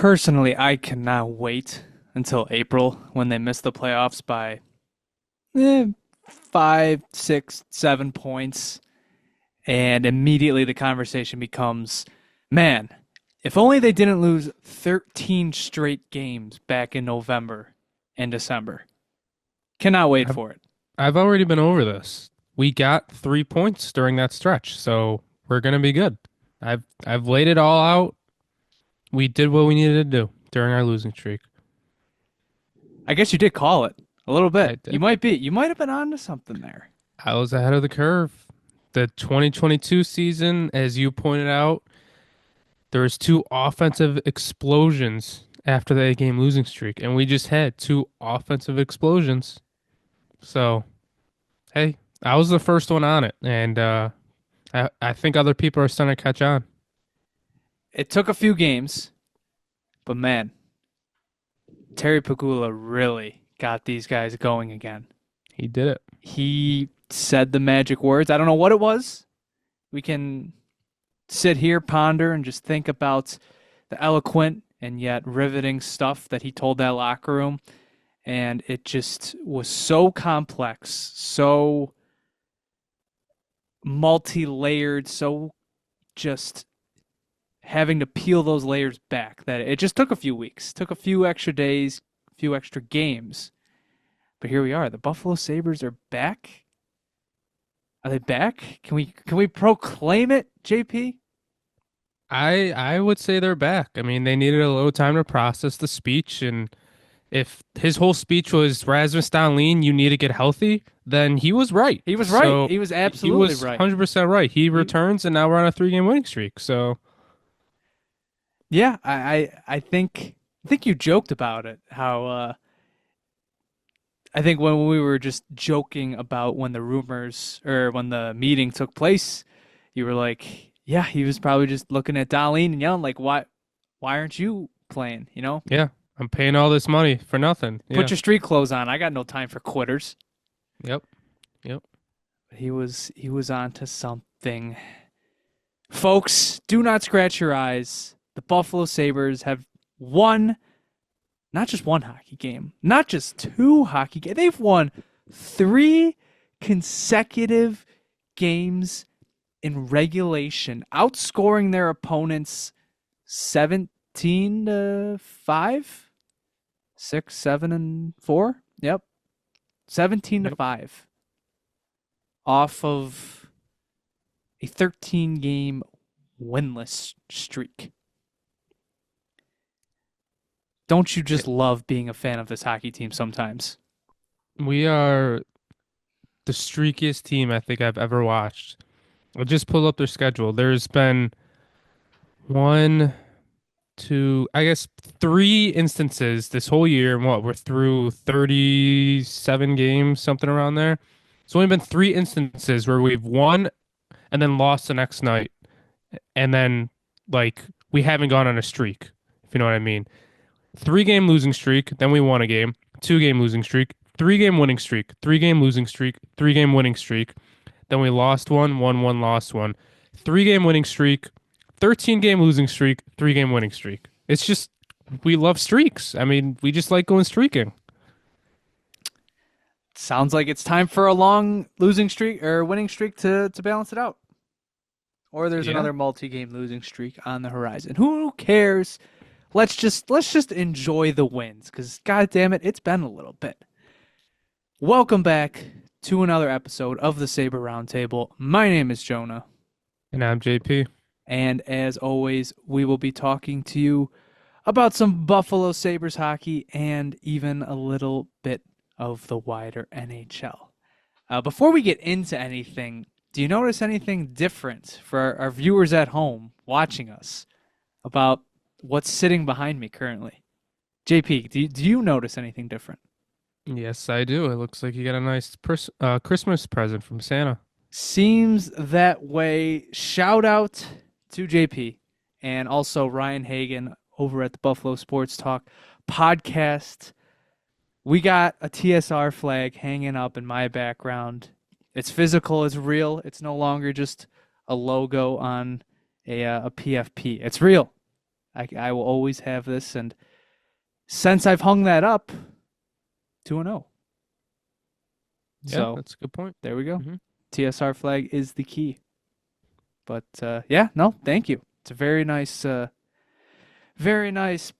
Personally, I cannot wait until April when they miss the playoffs by 5, 6, 7 points. And immediately the conversation becomes, man, if only they didn't lose 13 straight games back in November and December. Cannot wait I've for it. I've already been over this. We got 3 points during that stretch, so we're gonna be good. I've laid it all out. We did what we needed to do during our losing streak. I guess you did call it a little I bit. did. You might have been onto something there. I was ahead of the curve. The 2022 season, as you pointed out, there was two offensive explosions after the 8 game losing streak, and we just had two offensive explosions. So, hey, I was the first one on it, and I think other people are starting to catch on. It took a few games, but man, Terry Pagula really got these guys going again. He did it. He said the magic words. I don't know what it was. We can sit here, ponder, and just think about the eloquent and yet riveting stuff that he told that locker room. And it just was so complex, so multi layered, so just having to peel those layers back that it just took a few weeks, took a few extra days, a few extra games. But here we are. The Buffalo Sabres are back. Are they back? Can we proclaim it, JP? I would say they're back. I mean, they needed a little time to process the speech, and if his whole speech was Rasmus Dahlin, you need to get healthy, then he was right. He was right. So He was he absolutely was right. 100% right. He He, returns, and now we're on a 3 game winning streak. So yeah, I think you joked about it. How I think when we were just joking about when the rumors or when the meeting took place, you were like, "Yeah, he was probably just looking at Darlene and yelling like, why aren't you playing? You know, yeah, I'm paying all this money for nothing. put Yeah. your street clothes on. I got no time for quitters." Yep. Yep. He was on to something. Folks, do not scratch your eyes. The Buffalo Sabres have won not just one hockey game, not just two hockey games. They've won three consecutive games in regulation, outscoring their opponents 17-5, 6, 7, and 4. Yep, 17 to Yep. 5 off of a 13 game winless streak. Don't you just love being a fan of this hockey team sometimes? We are the streakiest team I think I've ever watched. I'll just pull up their schedule. There's been one, two, I guess 3 instances this whole year. And what, we're through 37 games, something around there. It's only been 3 instances where we've won and then lost the next night. And then, like, we haven't gone on a streak, if you know what I mean. 3 game losing streak, then we won a game. 2 game losing streak, 3 game winning streak, 3 game losing streak, 3 game winning streak. Then we lost one, won one, lost one. 3 game winning streak, 13 game losing streak, 3 game winning streak. It's just, we love streaks. I mean, we just like going streaking. Sounds like it's time for a long losing streak or winning streak to balance it out. Or there's Yeah. another multi-game losing streak on the horizon. Who cares? Let's just enjoy the wins cuz god damn it, it's been a little bit. Welcome back to another episode of the Sabre Roundtable. My name is Jonah, And I'm JP. and as always, we will be talking to you about some Buffalo Sabres hockey and even a little bit of the wider NHL. Before we get into anything, do you notice anything different for our viewers at home watching us about what's sitting behind me currently? JP, do you notice anything different? Yes, I do. It looks like you got a nice Christmas present from Santa. Seems that way. Shout out to JP and also Ryan Hagan over at the Buffalo Sports Talk podcast. We got a TSR flag hanging up in my background. It's physical, it's real. It's no longer just a logo on a PFP. It's real. I will always have this, and since I've hung that up, 2-0. Yeah, So that's a good point. there we go. Hmm. TSR flag is the key. But yeah, no, thank you. It's a very nice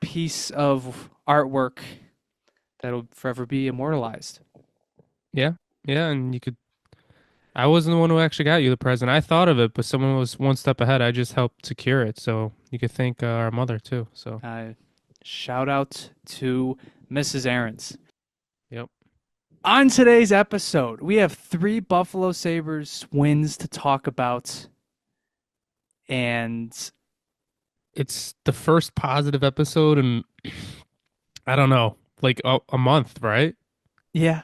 piece of artwork that'll forever be immortalized. Yeah, yeah, and you could. I wasn't the one who actually got you the present. I thought of it, but someone was one step ahead. I just helped secure it, so you could thank our mother too. So, Uh, Shout out to Mrs. Aarons. yep, On today's episode, we have 3 Buffalo Sabres wins to talk about. And it's the first positive episode in I don't know, like a month, right? yeah,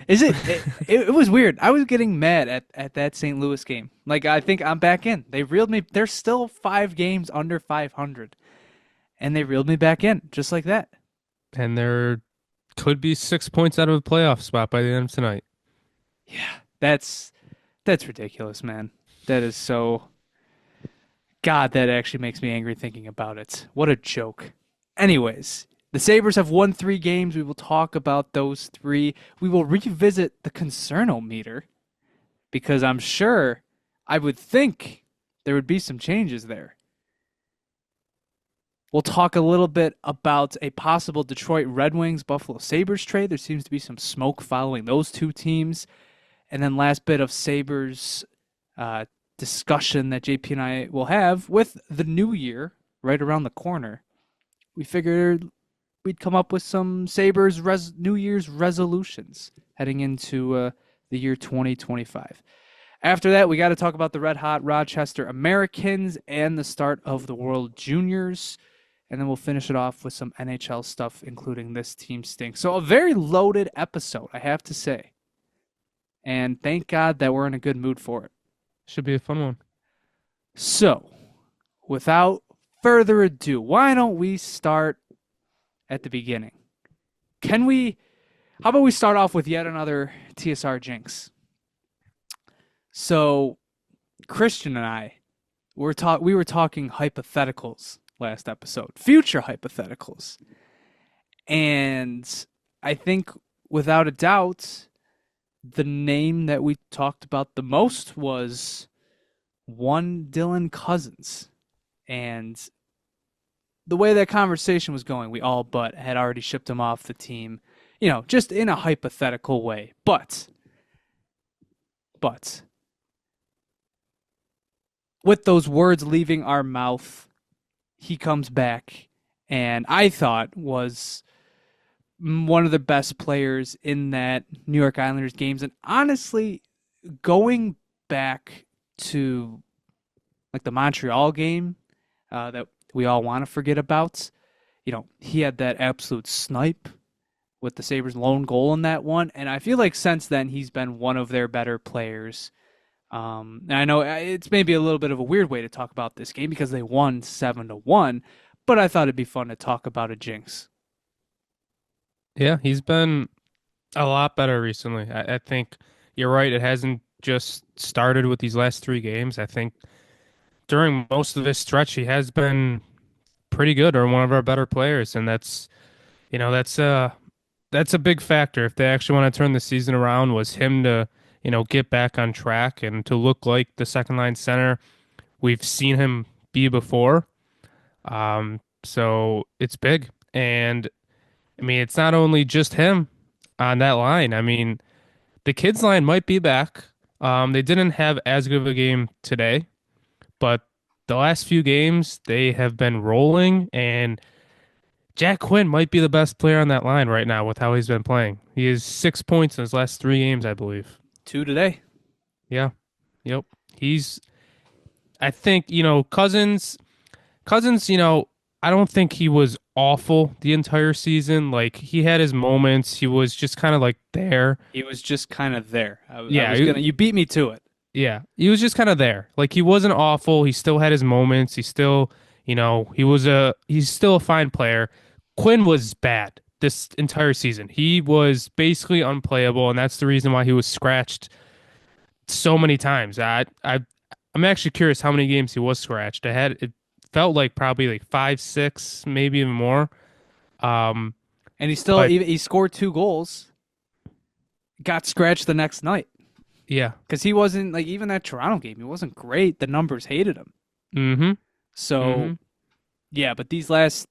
it was weird. I was getting mad at that St. Louis game. Like, I think I'm back in. They reeled me. They're still 5 games under 500. And they reeled me back in just like that. And there could be 6 points out of a playoff spot by the end of tonight. Yeah, that's ridiculous, man. That is so. God, that actually makes me angry thinking about it. What a joke. Anyways, the Sabres have won 3 games. We will talk about those 3. We will revisit the concernometer because I'm sure, I would think there would be some changes there. We'll talk a little bit about a possible Detroit Red Wings Buffalo Sabres trade. There seems to be some smoke following those 2 teams. And then last bit of Sabres uh, discussion that JP and I will have with the new year right around the corner. We figured we'd come up with some Sabres New Year's resolutions heading into the year 2025. After that, we got to talk about the red hot Rochester Americans and the start of the World Juniors. And then we'll finish it off with some NHL stuff, including this team stink. So a very loaded episode, I have to say. And thank God that we're in a good mood for it. Should be a fun one. So, without further ado, why don't we start at the beginning? How about we start off with yet another TSR jinx? So, Christian and I, we were talking hypotheticals last episode, future hypotheticals. And I think without a doubt, the name that we talked about the most was one Dylan Cozens. And the way that conversation was going, we all but had already shipped him off the team, just in a hypothetical way. But with those words leaving our mouth, he comes back and I thought was one of the best players in that New York Islanders games. And honestly, going back to like the Montreal game that we all want to forget about, he had that absolute snipe with the Sabres' lone goal in that one. And I feel like since then he's been one of their better players. And I know it's maybe a little bit of a weird way to talk about this game because they won 7-1, but I thought it'd be fun to talk about a jinx. Yeah, he's been a lot better recently. I think you're right. It hasn't just started with these last 3 games. I think during most of this stretch, he has been pretty good or one of our better players, and you know, that's uh that's a big factor. If they actually want to turn the season around, was him to get back on track and to look like the second line center we've seen him be before. So it's big, and I mean it's not only just him on that line. I mean the kids line might be back. They didn't have as good of a game today, but the last few games they have been rolling, and Jack Quinn might be the best player on that line right now with how he's been playing. He has 6 points in his last 3 games, I believe. 2 today. Yeah. Yep. He's I think, Cousins, I don't think he was awful the entire season. Like he had his moments. He was just kind of like there. He was just kind of there. Yeah, You beat me to it. yeah. He was just kind of there. Like he wasn't awful. He still had his moments. He still, he's still a fine player. Quinn was bad this entire season. He was basically unplayable, and that's the reason why he was scratched so many times. I'm actually curious how many games he was scratched. It felt like probably like 5, 6, maybe even more. Um, And he still but even he scored 2 goals, got scratched the next night yeah. because he wasn't like even that Toronto game. He wasn't great. The numbers hated him. Mm-hmm. So Mm-hmm. yeah, but these last,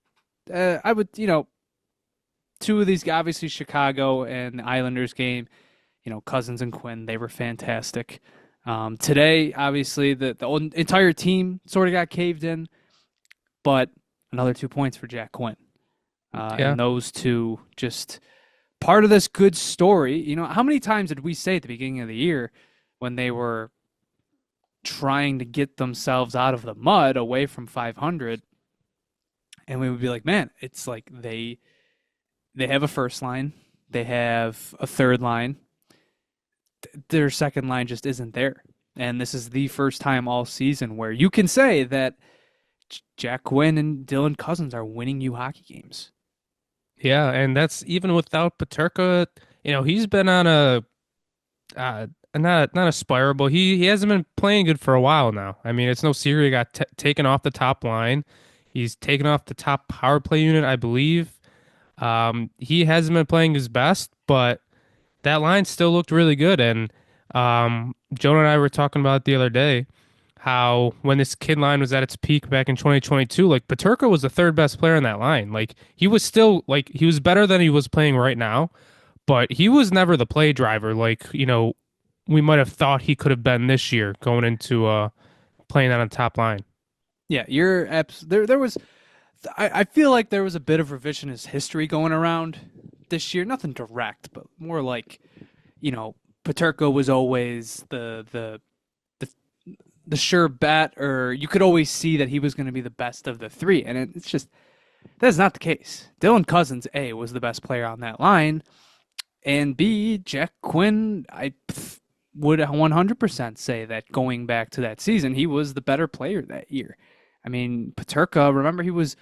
I would two of these obviously Chicago and the Islanders game. Cozens and Quinn, they were fantastic. Today, obviously, the entire team sort of got caved in, but another 2 points for Jack Quinn. Yeah. And those two just part of this good story. How many times did we say at the beginning of the year when they were trying to get themselves out of the mud away from 500, and we would be like, man, it's like they have a first line, they have a third line, their second line just isn't there. And this is the first time all season where you can say that Jack Quinn and Dylan Cozens are winning you hockey games. Yeah, and that's even without Paterka. He's been on a not a spiral, but he hasn't been playing good for a while now. I mean, it's no secret he got taken off the top line. He's taken off the top power play unit, I believe. He hasn't been playing his best, but that line still looked really good. And Jonah and I were talking about it the other day how when this kid line was at its peak back in 2022, like Paterka was the third best player in that line. Like he was still like he was better than he was playing right now, but he was never the play driver like, we might have thought he could have been this year going into playing on a top line. Yeah, there was. I feel like there was a bit of revisionist history going around this year. Nothing direct, but more like, Paterka was always the the sure bet, or you could always see that he was going to be the best of the three, and it's just that's not the case. Dylan Cozens, A, was the best player on that line, and B, Jack Quinn, I would 100% say that going back to that season, he was the better player that year. I mean, Paterka, remember he was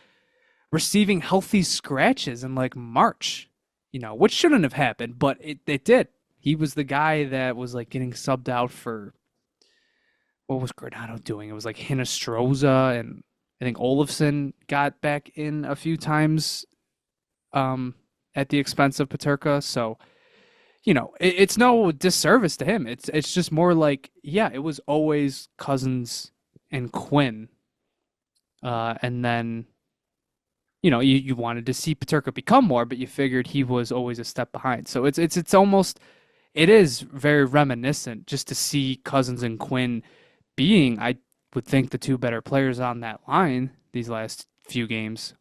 receiving healthy scratches in like March, which shouldn't have happened, but it did. He was the guy that was like getting subbed out for what was Granado doing? It was like Hinostroza, and I think Olofsson got back in a few times at the expense of Paterka. So, it's no disservice to him. It's just more like, yeah, it was always Cozens and Quinn. And then, you wanted to see Paterka become more, but you figured he was always a step behind. So it's almost it is very reminiscent just to see Cozens and Quinn being, I would think, the two better players on that line these last few games.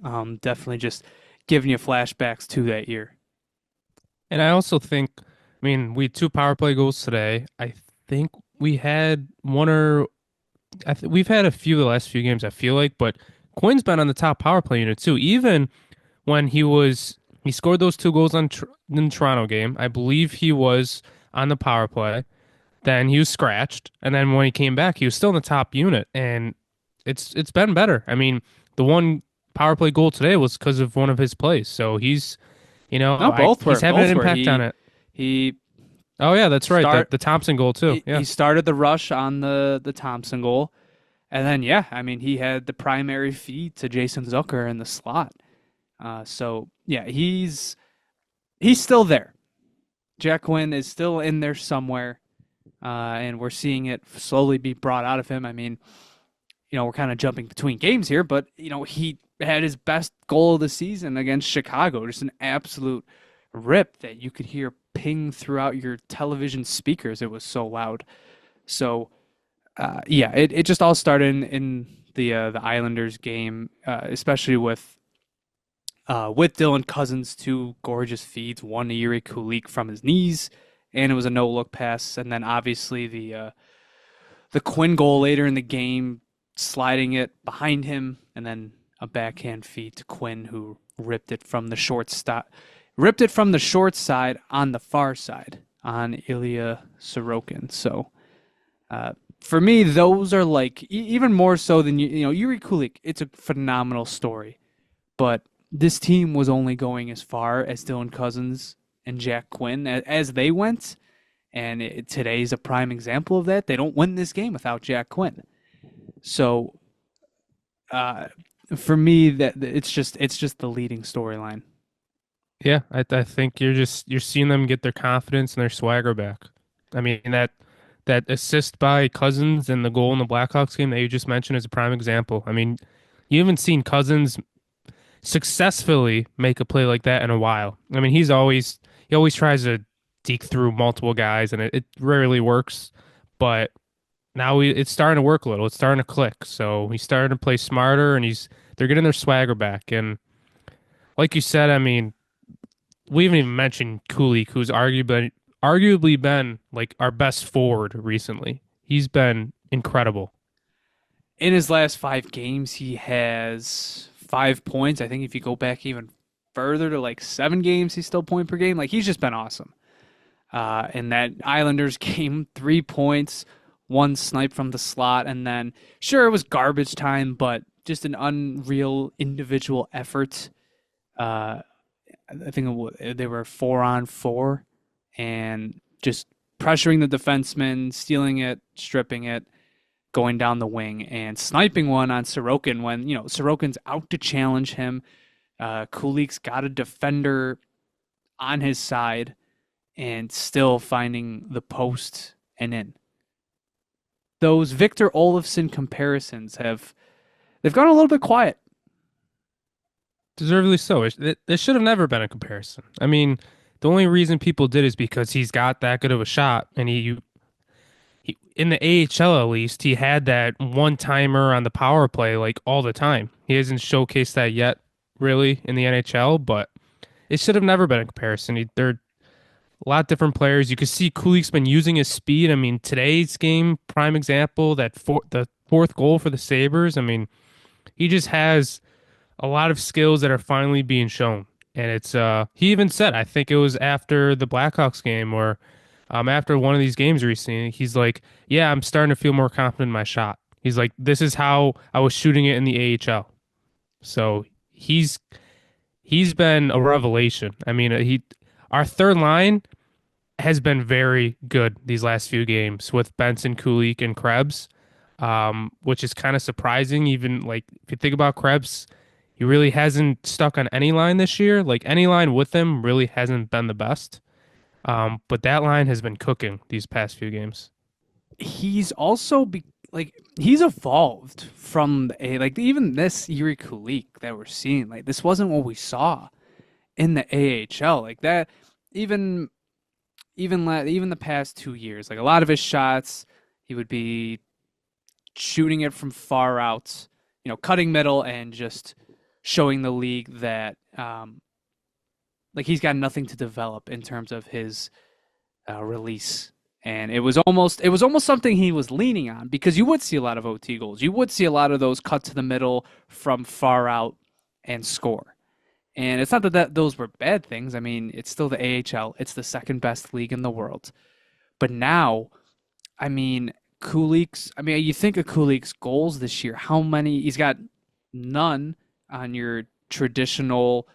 Definitely just giving you flashbacks to that year. And I also think, I mean, we had two power play goals today. I think we had one or we've had a few the last few games, I feel like, but Quinn's been on the top power play unit too. Even when he scored those two goals in the Toronto game. I believe he was on the power play. Then he was scratched, and then when he came back, he was still in the top unit, and it's been better. I mean, the one power play goal today was because of one of his plays. So he's, No, both he's were. having an Both were. impact on it. He Oh yeah, that's right. The start the Thompson goal too. Yeah. he started the rush on the Thompson goal, and then yeah, I mean he had the primary feed to Jason Zucker in the slot. So yeah, he's still there. Jack Quinn is still in there somewhere, and we're seeing it slowly be brought out of him. I mean, we're kind of jumping between games here, but he had his best goal of the season against Chicago, just an absolute rip that you could hear ping throughout your television speakers. It was so loud. So yeah, it just all started in the Islanders game, especially with Dylan Cozens, two gorgeous feeds, one to Jiri Kulich from his knees, and it was a no look pass, and then obviously the Quinn goal later in the game, sliding it behind him, and then a backhand feed to Quinn, who ripped it from the short side on the far side on Ilya Sorokin. So for me, those are like even more so than Jiri Kulich. It's a phenomenal story, but this team was only going as far as Dylan Cozens and Jack Quinn as they went, and today's a prime example of that. They don't win this game without Jack Quinn. So uh, for me, that it's just the leading storyline. Yeah, I think you're seeing them get their confidence and their swagger back. I mean that assist by Cousins and the goal in the Blackhawks game that you just mentioned is a prime example. I mean, you haven't seen Cousins successfully make a play like that in a while. I mean, he always tries to deke through multiple guys, and it rarely works. But now it's starting to work a little. It's starting to click. So he's starting to play smarter, and they're getting their swagger back. And like you said, I mean, we haven't even mentioned Kulich, who's arguably been like our best forward recently. He's been incredible. In his last 5 games, he has 5 points. I think if you go back even further to like 7 games, he's still point per game. Like he's just been awesome. In that Islanders game, 3 points, one snipe from the slot, and then sure it was garbage time, but just an unreal individual effort. Uh, I think they were 4-on-4, and just pressuring the defenseman, stealing it, stripping it, going down the wing, and sniping one on Sorokin when Sorokin's out to challenge him. Kulik's got a defender on his side and still finding the post and in. Those Victor Olofsson comparisons they've gone a little bit quiet. Deservedly so. It should have never been a comparison. I mean, the only reason people did is because he's got that good of a shot, and he in the AHL at least he had that one timer on the power play like all the time. He hasn't showcased that yet, really, in the NHL, but it should have never been a comparison. They're a lot different players. You could see Kulik's been using his speed. I mean, today's game, prime example, the fourth goal for the Sabres. I mean, he just has a lot of skills that are finally being shown. And it's he even said, I think it was after the Blackhawks game or after one of these games recently, he's like, "Yeah, I'm starting to feel more confident in my shot." He's like, "This is how I was shooting it in the AHL." So he's been a revelation. I mean, he our third line has been very good these last few games with Benson, Kulich, and Krebs, which is kind of surprising. Even like if you think about Krebs, he really hasn't stuck on any line this year. Like any line with him really hasn't been the best. But that line has been cooking these past few games. He's also he's evolved from like even this Jiri Kulich that we're seeing. Like this wasn't what we saw in the AHL. Like that even even the past 2 years. Like a lot of his shots, he would be shooting it from far out, cutting middle and just showing the league that like he's got nothing to develop in terms of his release. And it was almost something he was leaning on because you would see a lot of OT goals. You would see a lot of those cut to the middle from far out and score. And it's not that those were bad things. I mean, it's still the AHL. It's the second best league in the world. But now, I mean, you think of Kulik's goals this year. How many? He's got none on your traditional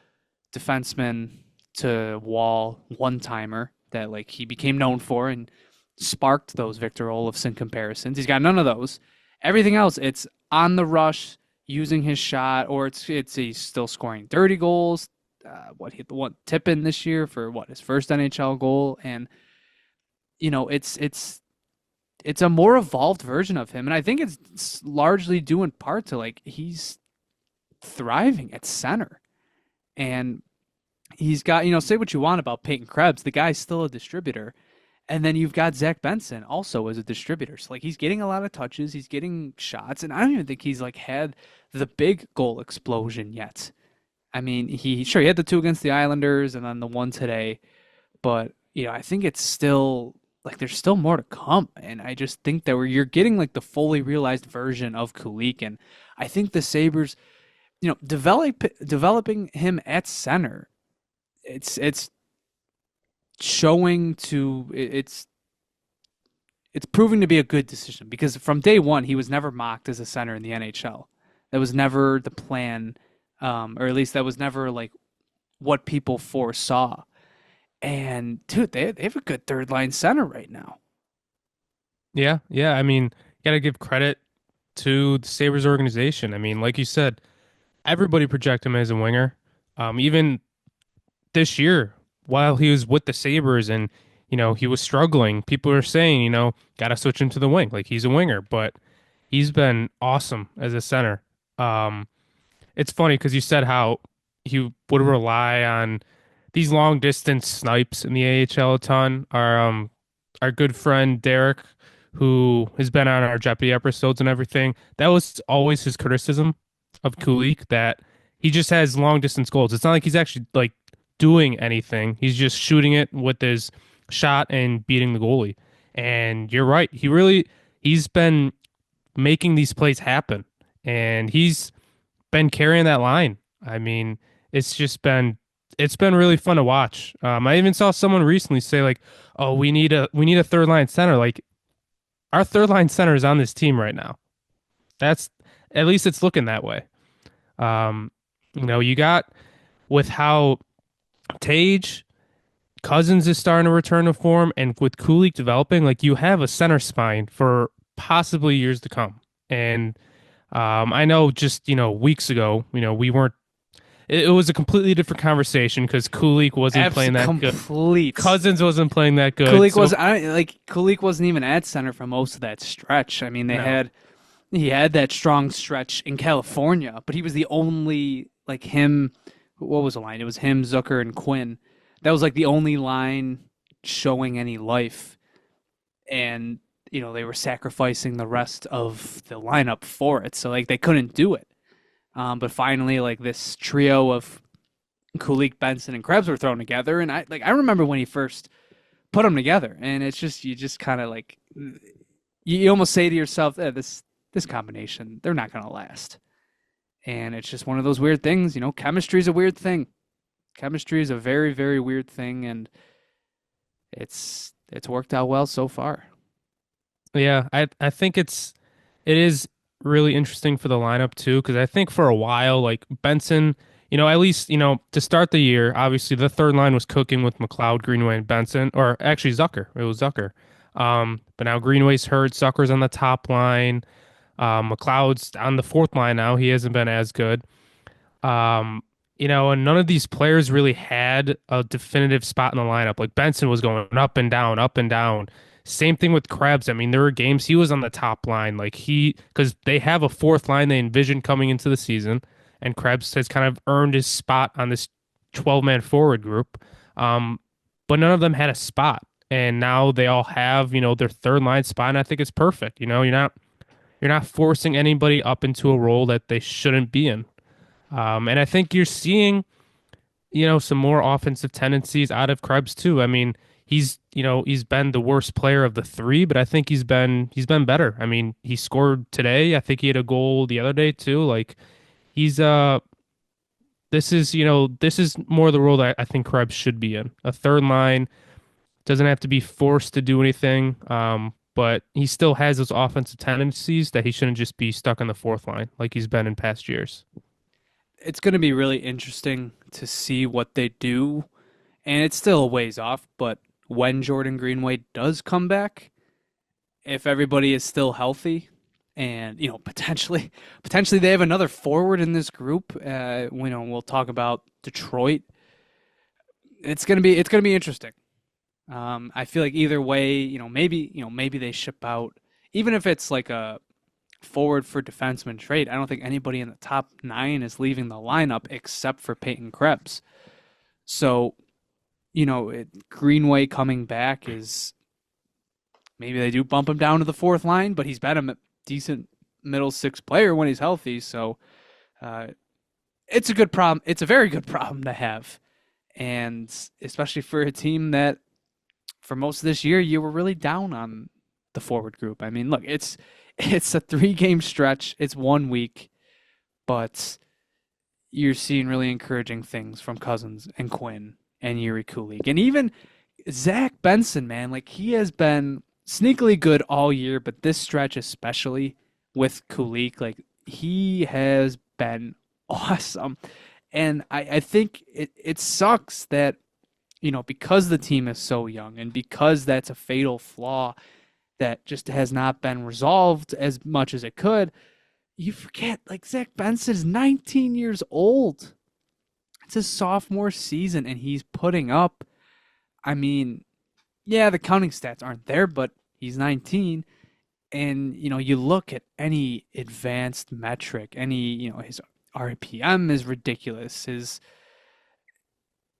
defenseman to wall one timer that like he became known for and sparked those Victor Olofsson comparisons. He's got none of those. Everything else, it's on the rush, using his shot, or it's he's still scoring dirty goals. What he the one tip in this year for his first NHL goal, and it's a more evolved version of him, and I think it's largely due in part to like he's thriving at center, and he's got say what you want about Peyton Krebs, the guy's still a distributor. And then you've got Zach Benson also as a distributor. So like he's getting a lot of touches, he's getting shots, and I don't even think he's like had the big goal explosion yet. I mean, he had the two against the Islanders and then the one today, but I think it's still like there's still more to come, and I just think that you're getting like the fully realized version of Kulich, and I think the Sabres, developing him at center, it's showing to it's proving to be a good decision because from day one he was never mocked as a center in the NHL. That was never the plan, or at least that was never like what people foresaw. And dude, they have a good third line center right now. Yeah, yeah. I mean, you gotta give credit. to the Sabres organization. I mean, like you said, everybody project him as a winger. Even this year, while he was with the Sabres and he was struggling, people are saying got to switch him to the wing. Like he's a winger, but he's been awesome as a center. Um, it's funny because you said how he would rely on these long distance snipes in the AHL a ton. Our good friend Derek, who has been on our Jeopardy episodes and everything, that was always his criticism of Kulich, that he just has long distance goals. It's not like he's actually like doing anything. He's just shooting it with his shot and beating the goalie. And you're right. He's been making these plays happen. And he's been carrying that line. I mean, it's been really fun to watch. I even saw someone recently say like, "Oh, we need a third line center." Like our third line center is on this team right now. That's at least it's looking that way. You got with how Tage Cozens is starting to return to form, and with Kulich developing, like you have a center spine for possibly years to come. And I know just weeks ago, we weren't. It was a completely different conversation because Kulich wasn't playing that good. Complete. Cozens wasn't playing that good. Kulich wasn't even at center for most of that stretch. I mean, he had that strong stretch in California, but he was the only like him. What was the line? It was him, Zucker, and Quinn. That was like the only line showing any life, and they were sacrificing the rest of the lineup for it. So like they couldn't do it. But finally, like this trio of Kulich, Benson, and Krebs were thrown together, and I remember when he first put them together, and it's just you just kind of like you almost say to yourself, this combination, they're not gonna last, and it's just one of those weird things. Chemistry is a weird thing. Chemistry is a very, very weird thing, and it's worked out well so far. Yeah, I think it is really interesting for the lineup too, because I think for a while, like Benson, at least, to start the year, obviously the third line was cooking with McLeod, Greenway, and Benson, or actually Zucker. It was Zucker. But now Greenway's hurt, Zucker's on the top line. McLeod's on the fourth line now. He hasn't been as good. And none of these players really had a definitive spot in the lineup. Like Benson was going up and down, up and down. Same thing with Krebs. I mean, there were games he was on the top line, because they have a fourth line they envisioned coming into the season, and Krebs has kind of earned his spot on this 12-man forward group. But none of them had a spot, and now they all have their third line spot, and I think it's perfect. You're not forcing anybody up into a role that they shouldn't be in. And I think you're seeing some more offensive tendencies out of Krebs too. I mean, he's been the worst player of the three, but I think he's been better. I mean, he scored today. I think he had a goal the other day too. Like he's this is more the role that I think Krebs should be in. A third line doesn't have to be forced to do anything. But he still has those offensive tendencies that he shouldn't just be stuck on the fourth line like he's been in past years. It's going to be really interesting to see what they do, and it's still a ways off, but when Jordan Greenway does come back, if everybody is still healthy, and potentially they have another forward in this group, we'll talk about Detroit. It's gonna be interesting. I feel like either way, maybe they ship out, even if it's like a forward for defenseman trade. I don't think anybody in the top 9 is leaving the lineup except for Peyton Krebs. So, Greenway coming back is maybe they do bump him down to the fourth line, but he's been a decent middle six player when he's healthy. So, it's a good problem. It's a very good problem to have, and especially for a team that, for most of this year, you were really down on the forward group. I mean, look, it's a 3-game stretch. It's 1 week, but you're seeing really encouraging things from Cozens and Quinn and Jiri Kulich. And even Zach Benson, man, like he has been sneakily good all year, but this stretch especially with Kulich, like he has been awesome. And I think it sucks that, because the team is so young and because that's a fatal flaw that just has not been resolved as much as it could. You forget, like, Zach Benson is 19 years old. It's his sophomore season, and he's putting up, I mean, yeah, the counting stats aren't there, but he's 19. And, you look at any advanced metric, his RPM is ridiculous. His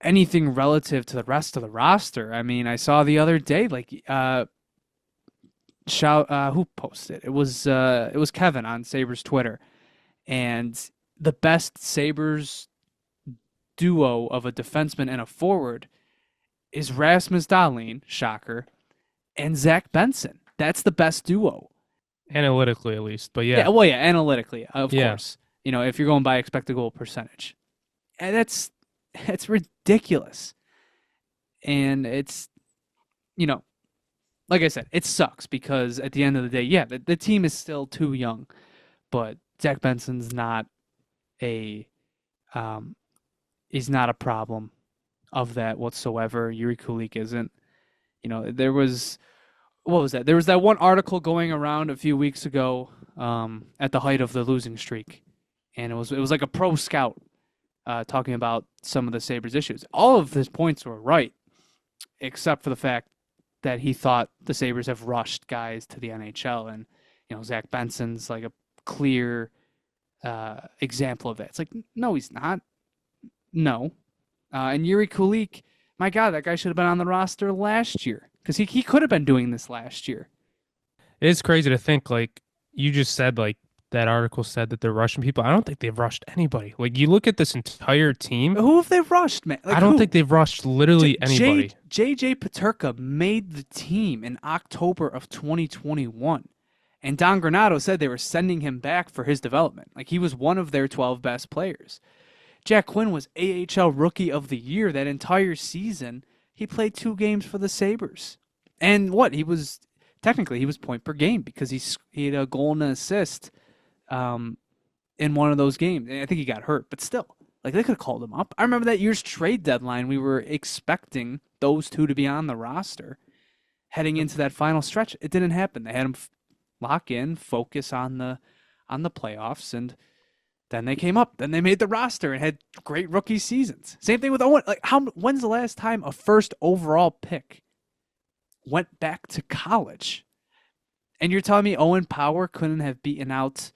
anything relative to the rest of the roster. I mean, I saw the other day, like, who posted it was Kevin on Sabres Twitter, and the best Sabres duo of a defenseman and a forward is Rasmus Dahlin, shocker, and Zach Benson. That's the best duo. Analytically, at least. But Yeah, yeah. well, yeah, analytically, of Yeah. course. If you're going by expected goal percentage, and that's ridiculous. And it's, you know, like I said, it sucks because at the end of the day, yeah, the team is still too young, but Zach Benson's not a, he's not a problem of that whatsoever. Jiri Kulich isn't. There was what was that? There was that one article going around a few weeks ago, at the height of the losing streak, and it was like a pro scout talking about some of the Sabres issues. All of his points were right, except for the fact that he thought the Sabres have rushed guys to the NHL, and Zach Benson's like a clear example of that. It's like, no, he's not. No, and Jiri Kulich, my God, that guy should have been on the roster last year because he could have been doing this last year. It is crazy to think, like you just said, like that article said that they're rushing people. I don't think they've rushed anybody. Like you look at this entire team, Who have they rushed, man? Like, I don't who? think they've rushed literally anybody. JJ Paterka made the team in October of 2021. And Don Granato said they were sending him back for his development. Like, he was one of their 12 best players. Jack Quinn was AHL Rookie of the Year that entire season. He played 2 games for the Sabres. And technically he was point per game because he had a goal and an assist in one of those games. And I think he got hurt, but still, like, they could have called him up. I remember that year's trade deadline, we were expecting those two to be on the roster heading into that final stretch. It didn't happen. They had him lock in, focus on the playoffs, and then they came up. Then they made the roster and had great rookie seasons. Same thing with Owen. Like, when's the last time a first overall pick went back to college? And you're telling me Owen Power couldn't have beaten out?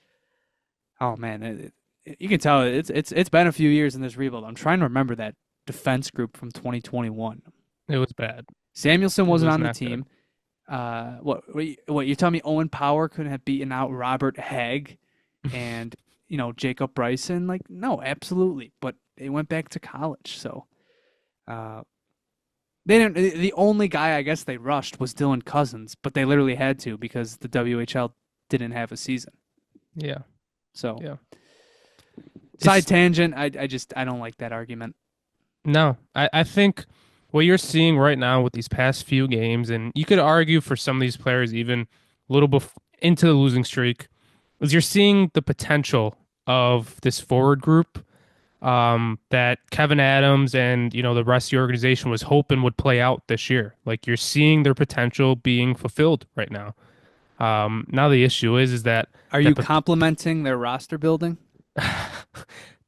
Oh man, you can tell it's been a few years in this rebuild. I'm trying to remember that defense group from 2021. It was bad. Samuelson It wasn't was on the not team. What you're telling me Owen Power couldn't have beaten out Robert Hagg and Jacob Bryson? Like, no, absolutely. But they went back to college, so they didn't. The only guy I guess they rushed was Dylan Cozens, but they literally had to because the WHL didn't have a season. Yeah. So Yeah. Side tangent. I don't like that argument. No, I think what you're seeing right now with these past few games, and you could argue for some of these players even a little bit into the losing streak, is you're seeing the potential of this forward group that Kevin Adams and the rest of the organization was hoping would play out this year. Like you're seeing their potential being fulfilled right now. Now the issue is that Are you complimenting their roster building?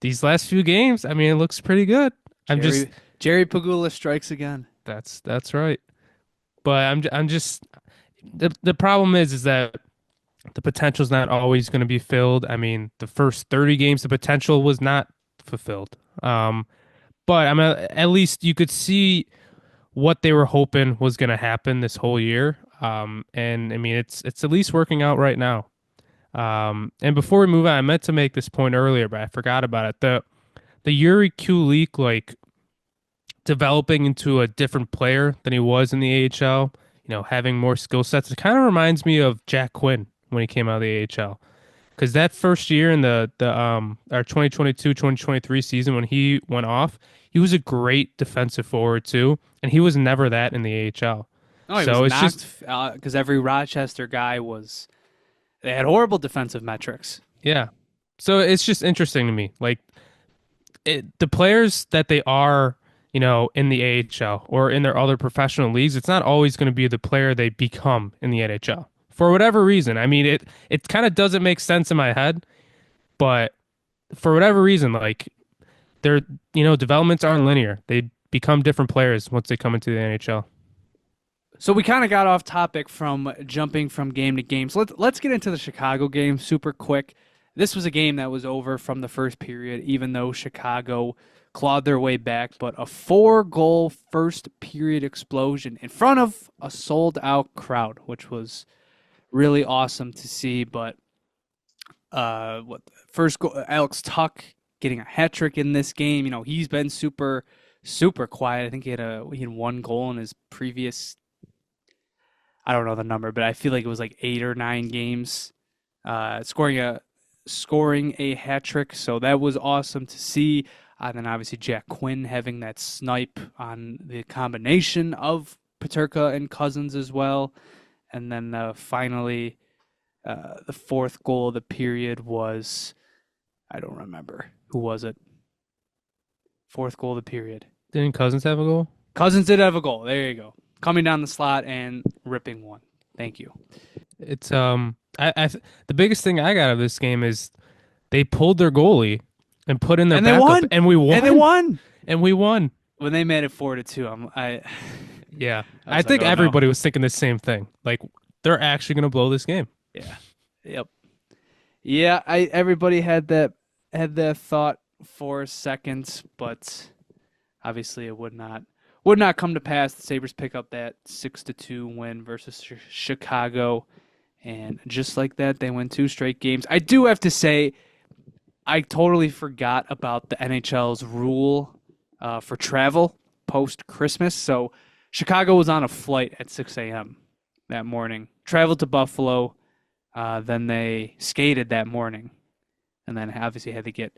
these last few games, I mean, it looks pretty good. Jerry Pagula strikes again. That's right. But I'm just the problem is that the potential is not always going to be filled. I mean, the first 30 games, the potential was not fulfilled. But I mean, at least you could see what they were hoping was going to happen this whole year. And I mean, it's at least working out right now. And before we move on, I meant to make this point earlier, but I forgot about it. The Jiri Kulich, like developing into a different player than he was in the AHL, having more skill sets. It kind of reminds me of Jack Quinn when he came out of the AHL. Because that first year in our 2022-2023 season when he went off, he was a great defensive forward too, and he was never that in the AHL. Oh, he was knocked because every Rochester guy they had horrible defensive metrics. Yeah. So it's just interesting to me. Like the players that they are in the AHL or in their other professional leagues, it's not always going to be the player they become in the NHL for whatever reason. I mean, it kind of doesn't make sense in my head, but for whatever reason, like their developments aren't linear. They become different players once they come into the NHL. So we kind of got off topic from jumping from game to game. So let's get into the Chicago game super quick. This was a game that was over from the first period, even though Chicago clawed their way back. But a 4-goal first period explosion in front of a sold out crowd, which was really awesome to see. But first goal, Alex Tuck getting a hat trick in this game. He's been super quiet. I think he had one goal in his previous. I don't know the number, but I feel like it was like 8 or 9 games, scoring a hat trick. So that was awesome to see. And then obviously Jack Quinn having that snipe on the combination of Peterka and Cozens as well. And then finally, the fourth goal of the period was, I don't remember. Who was it? Fourth goal of the period. Didn't Cozens have a goal? Cozens did have a goal. There you go. Coming down the slot and ripping one. Thank you. It's the biggest thing I got out of this game is they pulled their goalie and put in their and backup, they won. And we won. And they won. And we won. When they made it 4-2, yeah. I think like, oh, everybody no. was thinking the same thing. Like they're actually going to blow this game. Yeah. Yep. Yeah. Everybody had that thought for a second, but obviously it would not come to pass. The Sabres pick up that 6-2 win versus Chicago, and just like that, they win 2 straight games. I do have to say, I totally forgot about the NHL's rule for travel post-Christmas. So Chicago was on a flight at 6 a.m. that morning, traveled to Buffalo, then they skated that morning, and then obviously had to get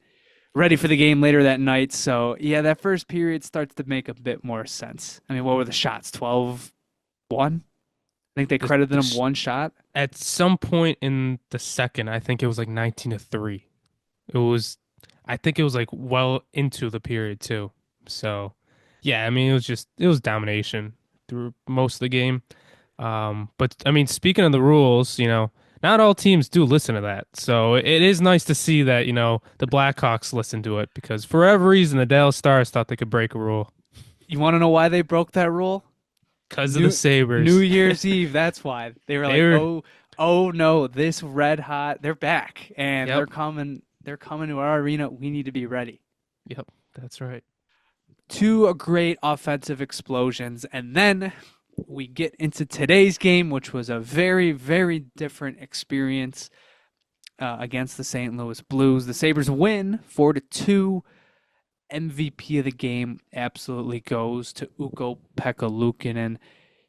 ready for the game later that night. So, yeah, that first period starts to make a bit more sense. I mean, what were the shots? 12-1? I think they credited them one shot. At some point in the second, I think it was like 19-3. I think it was like well into the period too. So, yeah, I mean, it was domination through most of the game. But I mean, speaking of the rules, not all teams do listen to that. So it is nice to see that, the Blackhawks listen to it because for whatever reason, the Dallas Stars thought they could break a rule. You want to know why they broke that rule? Because of the Sabres. New Year's Eve, that's why. They were like, oh no, this red hot, they're back. And they're coming to our arena. We need to be ready. Yep, that's right. 2 great offensive explosions. And then we get into today's game, which was a very, very different experience against the St. Louis Blues. The Sabres win 4-2. MVP of the game absolutely goes to Ukko-Pekka Luukkonen.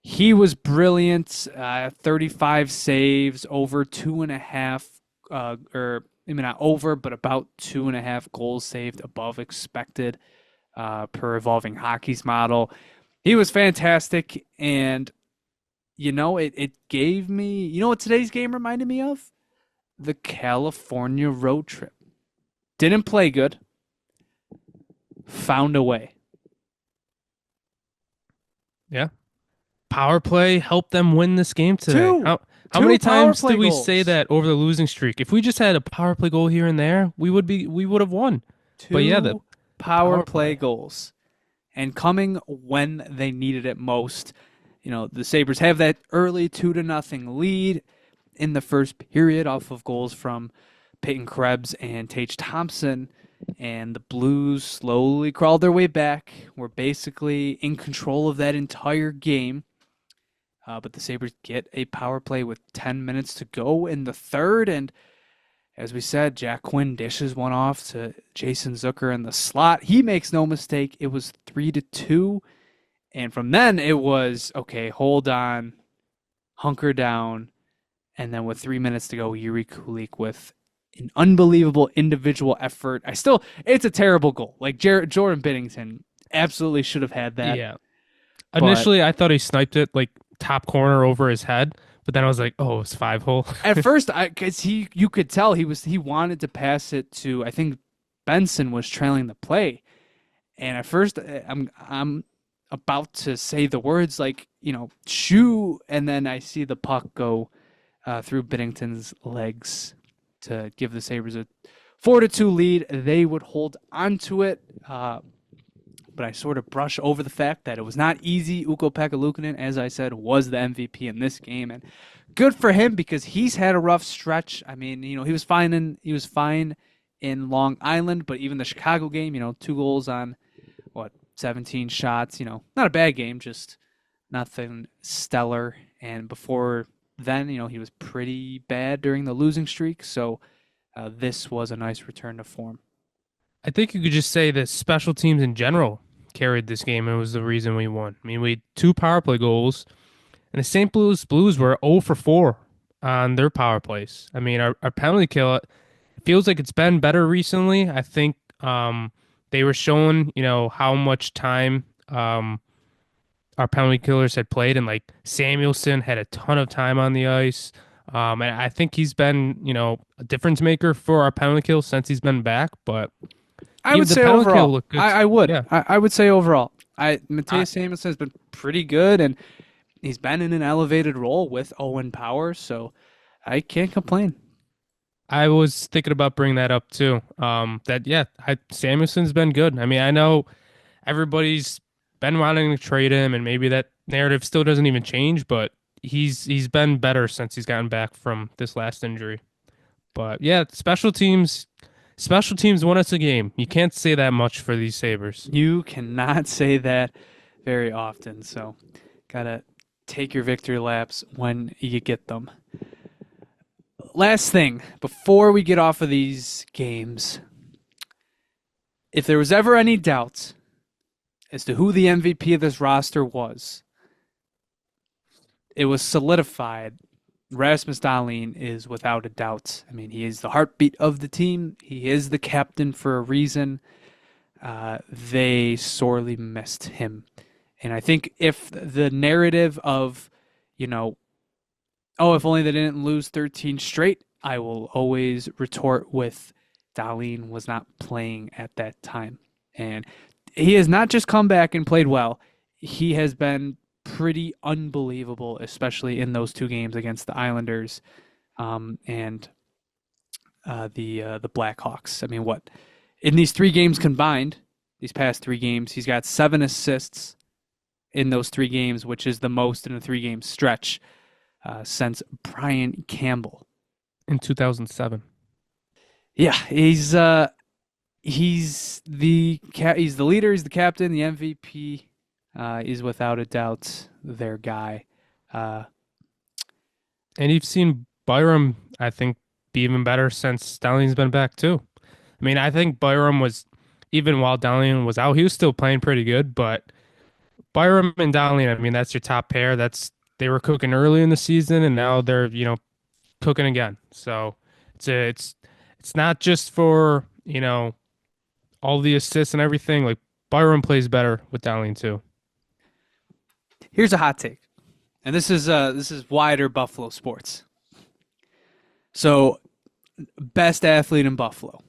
He was brilliant. 35 saves, over 2.5, not over, but about 2.5 goals saved above expected per Evolving Hockey's model. He was fantastic, and it gave me, what today's game reminded me of? The California road trip. Didn't play good. Found a way. Yeah. Power play helped them win this game today. How Two many times did we goals. say that over the losing streak? If we just had a power play goal here and there, we would have won. But yeah, the power play goals. And coming when they needed it most. The Sabres have that early 2-0 lead in the first period off of goals from Peyton Krebs and Tage Thompson. And the Blues slowly crawled their way back. Were basically in control of that entire game. But the Sabres get a power play with 10 minutes to go in the third. And as we said, Jack Quinn dishes one off to Jason Zucker in the slot. He makes no mistake. It was 3-2. And from then it was, okay, hold on, hunker down. And then with 3 minutes to go, Jiri Kulich with an unbelievable individual effort. It's a terrible goal. Like Jordan Binnington absolutely should have had that. Yeah. Initially, I thought he sniped it like top corner over his head, but then I was like, oh, it's 5-hole. At first, because you could tell he wanted to pass it to, I think Benson was trailing the play, And at first, I'm about to say the words like, shoo, and then I see the puck go through Binnington's legs to give the Sabres a 4-2 lead. They would hold onto it, but I sort of brush over the fact that it was not easy. Ukko-Pekka Luukkonen, as I said, was the MVP in this game, and good for him because he's had a rough stretch. I mean, he was fine in Long Island, but even the Chicago game, 2 goals on 17 shots, not a bad game, just nothing stellar. And before then, he was pretty bad during the losing streak. So this was a nice return to form. I think you could just say that special teams in general carried this game and was the reason we won. I mean, we had 2 power play goals, and the St. Louis Blues were 0 for 4 on their power plays. I mean, our penalty kill, it feels like it's been better recently. I think they were showing, how much time our penalty killers had played, and like Samuelson had a ton of time on the ice. And I think he's been, a difference maker for our penalty kill since he's been back. But I would say overall, I would. Yeah. I would say overall, Mattias Samuelsson has been pretty good, and he's been in an elevated role with Owen Power, so I can't complain. I was thinking about bringing that up too. Samuelson's been good. I mean, I know everybody's been wanting to trade him, and maybe that narrative still doesn't even change, but he's been better since he's gotten back from this last injury. But yeah, special teams won us a game. You can't say that much for these Sabres. You cannot say that very often, so gotta take your victory laps when you get them. Last thing, before we get off of these games, if there was ever any doubt as to who the MVP of this roster was, it was solidified. Rasmus Dahlin is without a doubt. I mean, he is the heartbeat of the team. He is the captain for a reason. They sorely missed him. And I think if the narrative of, if only they didn't lose 13 straight, I will always retort with Dahlin was not playing at that time. And he has not just come back and played well. He has been pretty unbelievable, especially in those 2 games against the Islanders and the Blackhawks. I mean, in these 3 games combined, these past 3 games, he's got 7 assists in those 3 games, which is the most in a 3-game stretch since Brian Campbell in 2007. Yeah, he's the leader, he's the captain, the MVP. Is without a doubt their guy. And you've seen Byram, I think, be even better since Dahlin's been back too. I mean, I think Byram was, even while Dahlin was out, he was still playing pretty good, but Byram and Dahlin, I mean, that's your top pair. They were cooking early in the season, and now they're, cooking again. So it's not just for, all the assists and everything. Like, Byram plays better with Dahlin too. Here's a hot take, and this is wider Buffalo sports. So, best athlete in Buffalo,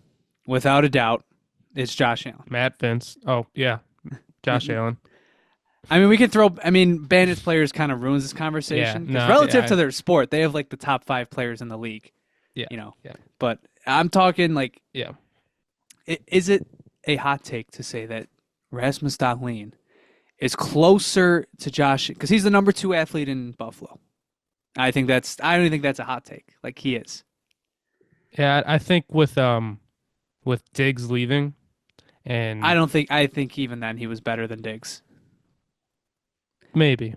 without a doubt, is Josh Allen. Matt Vince. Oh yeah, Josh Allen. I mean, Bandits players kind of ruins this conversation because relative to their sport, they have like the top 5 players in the league. Yeah, But I'm talking like, yeah, is it a hot take to say that Rasmus Dahlin is closer to Josh because he's the number 2 athlete in Buffalo? I don't even think that's a hot take. Like, he is. Yeah, I think with Diggs leaving, and I think even then he was better than Diggs. Maybe.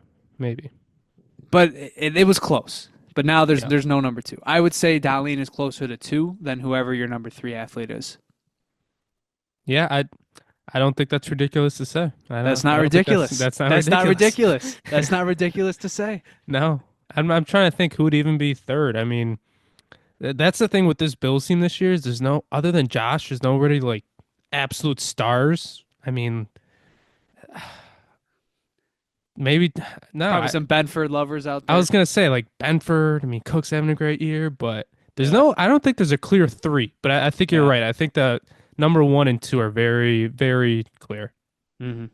But it was close. But now there's no number 2. I would say Dahlin is closer to 2 than whoever your number 3 athlete is. Yeah, I don't think that's ridiculous to say. That's not ridiculous. That's not ridiculous. That's not ridiculous to say. No, I'm trying to think who would even be 3rd. I mean, that's the thing with this Bills team this year is there's no, other than Josh, there's nobody like absolute stars. I mean, maybe no. Probably some Benford lovers out there. I was gonna say like Benford. I mean, Cook's having a great year, but there's no. I don't think there's a clear 3. But I think you're right. I think the number 1 and 2 are very, very clear. Hmm.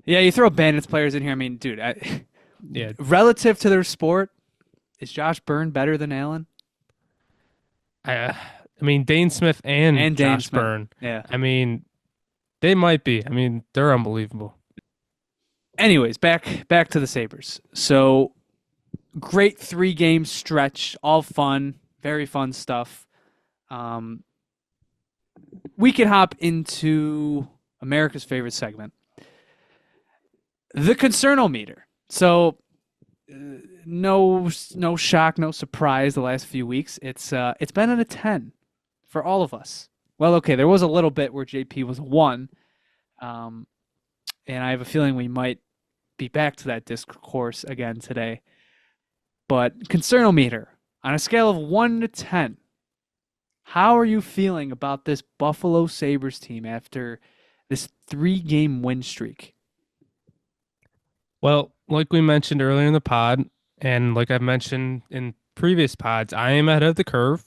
Yeah, you throw Bandits players in here. I mean, dude, Yeah, relative to their sport, is Josh Byrne better than Allen I mean Dane Smith and and Dane Josh Smith? Byrne. Yeah. I mean, they might be. I mean, they're unbelievable. Anyways, back to the Sabres. So great 3 game stretch, all fun, very fun stuff. Um, we can hop into America's favorite segment, the concernometer. So no shock, no surprise. The last few weeks, it's been at a 10 for all of us. Well, okay, there was a little bit where JP was a 1, um, and I have a feeling we might be back to that discourse again today. But concernometer on a scale of 1 to 10, how are you feeling about this Buffalo Sabres team after this 3 game win streak? Well, like we mentioned earlier in the pod, and like I've mentioned in previous pods, I am ahead of the curve.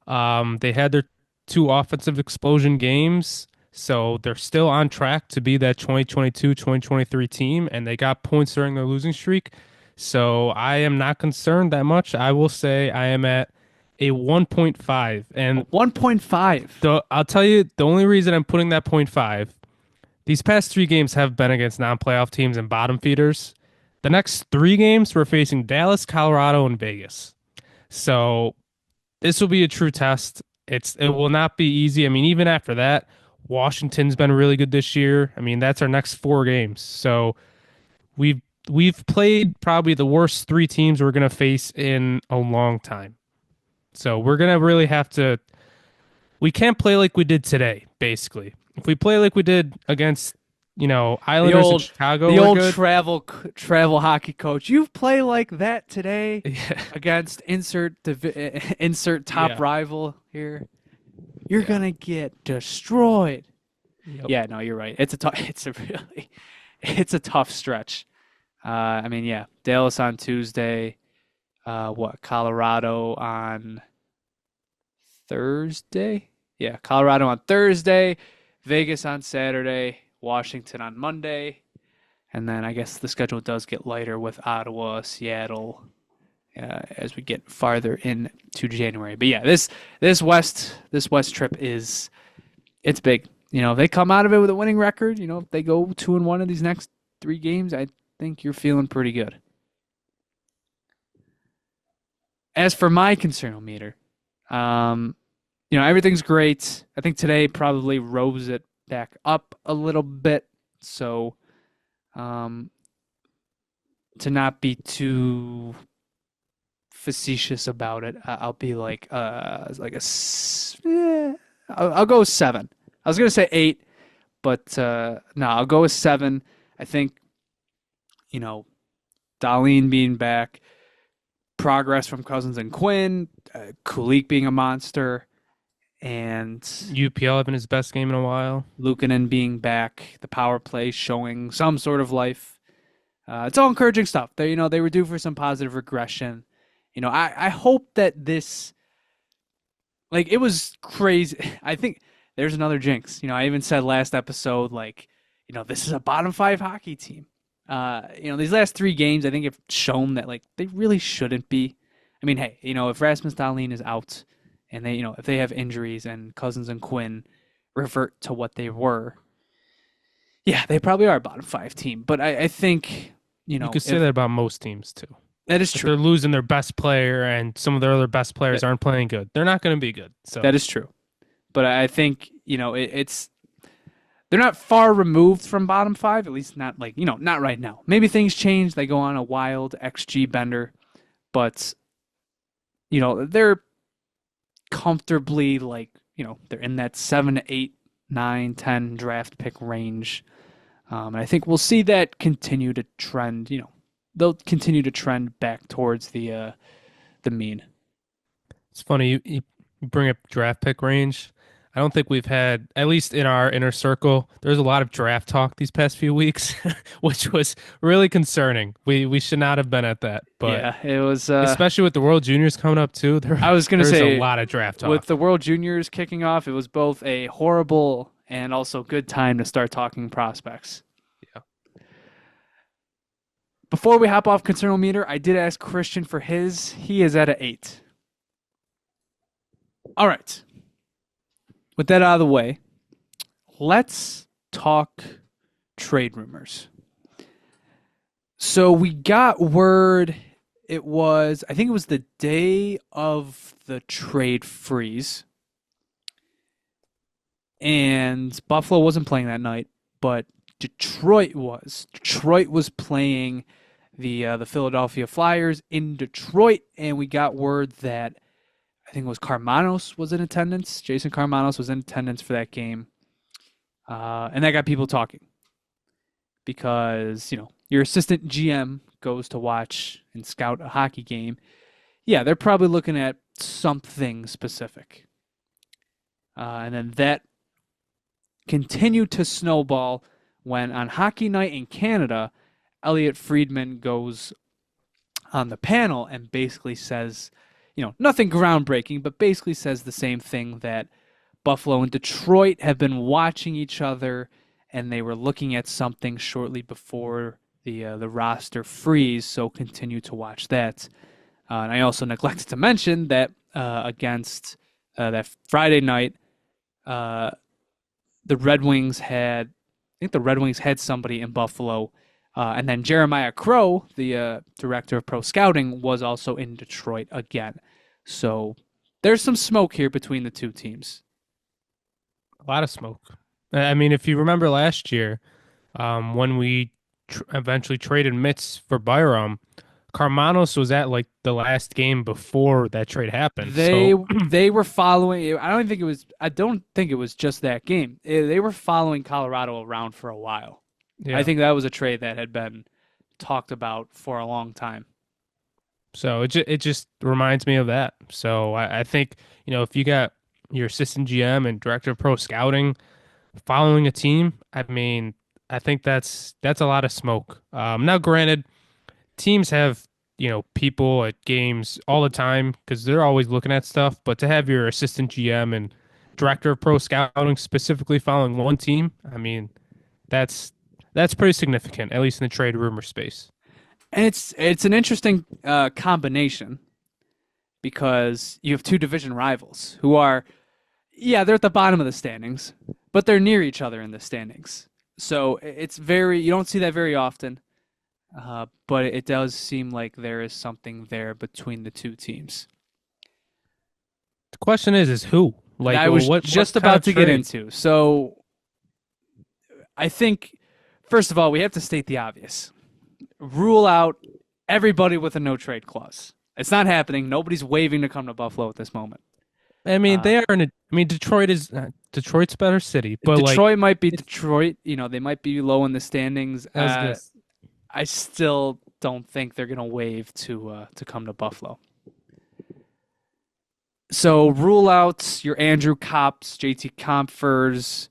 They had their 2 offensive explosion games, so they're still on track to be that 2022-2023 team, and they got points during their losing streak. So I am not concerned that much. I will say I am at a 1.5. A And 1.5. I'll tell you the only reason I'm putting that point 0.5, these past 3 games have been against non-playoff teams and bottom feeders. The next 3 games we're facing Dallas, Colorado, and Vegas. So this will be a true test. It will not be easy. I mean, even after that, Washington's been really good this year. I mean, that's our next 4 games. So we've we've played probably the worst 3 teams we're gonna face in a long time. So we're gonna really have to. We can't play like we did today. Basically, if we play like we did against The Islanders in old Chicago, the we're old good. travel hockey coach. You play like that today Yeah, against insert top yeah, rival here. You're yeah. gonna get destroyed. Yep. Yeah, no, you're right. It's a tough. It's a tough stretch. I mean, yeah, Dallas on Tuesday. What Colorado on Thursday? Yeah, Colorado on Thursday. Vegas on Saturday. Washington on Monday. And then I guess the schedule does get lighter with Ottawa, Seattle, as we get farther into January. But yeah, this West trip it's big. If they come out of it with a winning record, if they go 2-1 in these next 3 games, I think you're feeling pretty good. As for my concernometer, everything's great. I think today probably rose it back up a little bit. So, to not be too facetious about it, I'll be I'll go with 7. I was gonna say 8, but no, I'll go with 7. I think you know Dahlin being back, progress from Cozens and Quinn, Kulich being a monster, and UPL having his best game in a while. Luukkonen being back, the power play showing some sort of life. It's all encouraging stuff. They were due for some positive regression. I hope that this, like, it was crazy. I think there's another jinx. I even said last episode, like, this is a bottom 5 hockey team. These last 3 games, I think have shown that, like, they really shouldn't be. I mean, hey, if Rasmus Dahlin is out and they, if they have injuries and Cozens and Quinn revert to what they were, yeah, they probably are a bottom 5 team. But I think, You could say that about most teams too. that is If true. they're losing their best player and some of their other best players That, aren't playing good, they're not going to be good. So that is true. But I think, it's they're not far removed from bottom 5, at least not like, not right now. Maybe things change. They go on a wild XG bender, but, they're comfortably like, they're in that 7 to 8, 9, 10 draft pick range. And I think we'll see that continue to trend, they'll continue to trend back towards the mean. it's funny you bring up draft pick range. I don't think we've had, at least in our inner circle, there's a lot of draft talk these past few weeks, which was really concerning. We should not have been at that, but Yeah, it was. especially with the World Juniors coming up too, I was gonna there's a say lot of draft with talk. the World Juniors kicking off, it was both a horrible and also good time to start talking prospects. Yeah. Before we hop off Concernometer, I did ask Christian for his. He is at an 8. All right. With that out of the way, let's talk trade rumors. So we got word, I think it was the day of the trade freeze. And Buffalo wasn't playing that night, but Detroit was. Detroit was playing the Philadelphia Flyers in Detroit, and we got word that I think it was Karmanos was in attendance. Jason Karmanos was in attendance for that game, and that got people talking because your assistant GM goes to watch and scout a hockey game. Yeah, they're probably looking at something specific, and then that continued to snowball when on Hockey Night in Canada, Elliot Friedman goes on the panel and basically says, nothing groundbreaking, but basically says the same thing, that Buffalo and Detroit have been watching each other and they were looking at something shortly before the roster freeze, so continue to watch that. And I also neglected to mention that against that Friday night, the Red Wings had somebody in Buffalo, and then Jeremiah Crow, the director of pro scouting, was also in Detroit again. So there's some smoke here between the two teams. A lot of smoke. I mean, if you remember last year, when we eventually traded Mitz for Byram, Karmanos was at like the last game before that trade happened. They were following. I don't think it was just that game. They were following Colorado around for a while. Yeah. I think that was a trade that had been talked about for a long time. So it just reminds me of that. So I think if you got your assistant GM and director of pro scouting following a team, I mean, I think that's a lot of smoke. Now, granted, teams have people at games all the time because they're always looking at stuff, but to have your assistant GM and director of pro scouting specifically following one team, I mean, that's pretty significant, at least in the trade rumor space. And it's an interesting combination because you have two division rivals who are, they're at the bottom of the standings, but they're near each other in the standings. So you don't see that very often. But it does seem like there is something there between the two teams. The question is who? Like, I was just about to get into. So I think, first of all, we have to state the obvious. Rule out everybody with a no-trade clause. It's not happening. Nobody's waving to come to Buffalo at this moment. I mean, they are Detroit's a better city, but Detroit might be Detroit. They might be low in the standings. I still don't think they're going to waive to come to Buffalo. So rule out your Andrew Kopps, JT Compfers,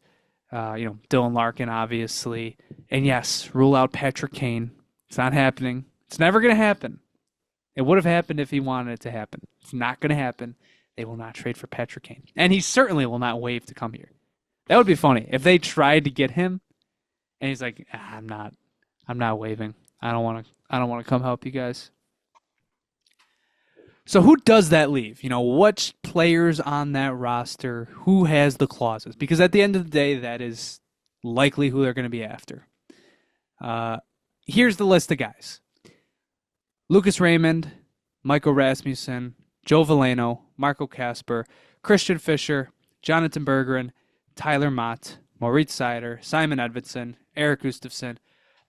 Dylan Larkin, obviously. And yes, rule out Patrick Kane. It's not happening. It's never going to happen. It would have happened if he wanted it to happen. It's not going to happen. They will not trade for Patrick Kane. And he certainly will not waive to come here. That would be funny. If they tried to get him and he's like, I'm not waiving. I don't want to come help you guys. So who does that leave? What players on that roster? Who has the clauses? Because at the end of the day, that is likely who they're going to be after. Here's the list of guys: Lucas Raymond, Michael Rasmussen, Joe Veleno, Marco Kasper, Christian Fischer, Jonathan Bergeron, Tyler Mott, Moritz Seider, Simon Edvinsson, Eric Gustafsson,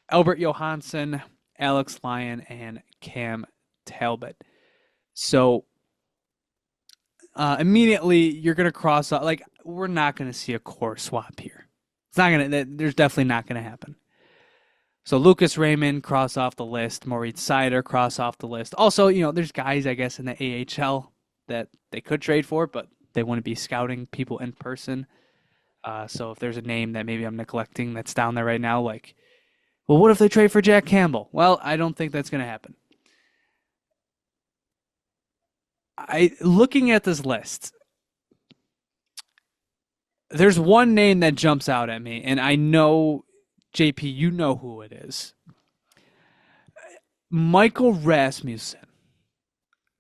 Albert Johansson, Alex Lyon, and Cam Talbot. So immediately you're going to cross out. Like, we're not going to see a core swap here. It's not going to. There's definitely not going to happen. So Lucas Raymond, cross off the list. Moritz Seider, cross off the list. Also, there's guys, I guess, in the AHL that they could trade for, but they wouldn't be scouting people in person. So if there's a name that maybe I'm neglecting that's down there right now, like, well, what if they trade for Jack Campbell? Well, I don't think that's going to happen. Looking at this list, there's one name that jumps out at me, and I know, JP, you know who it is. Michael Rasmussen.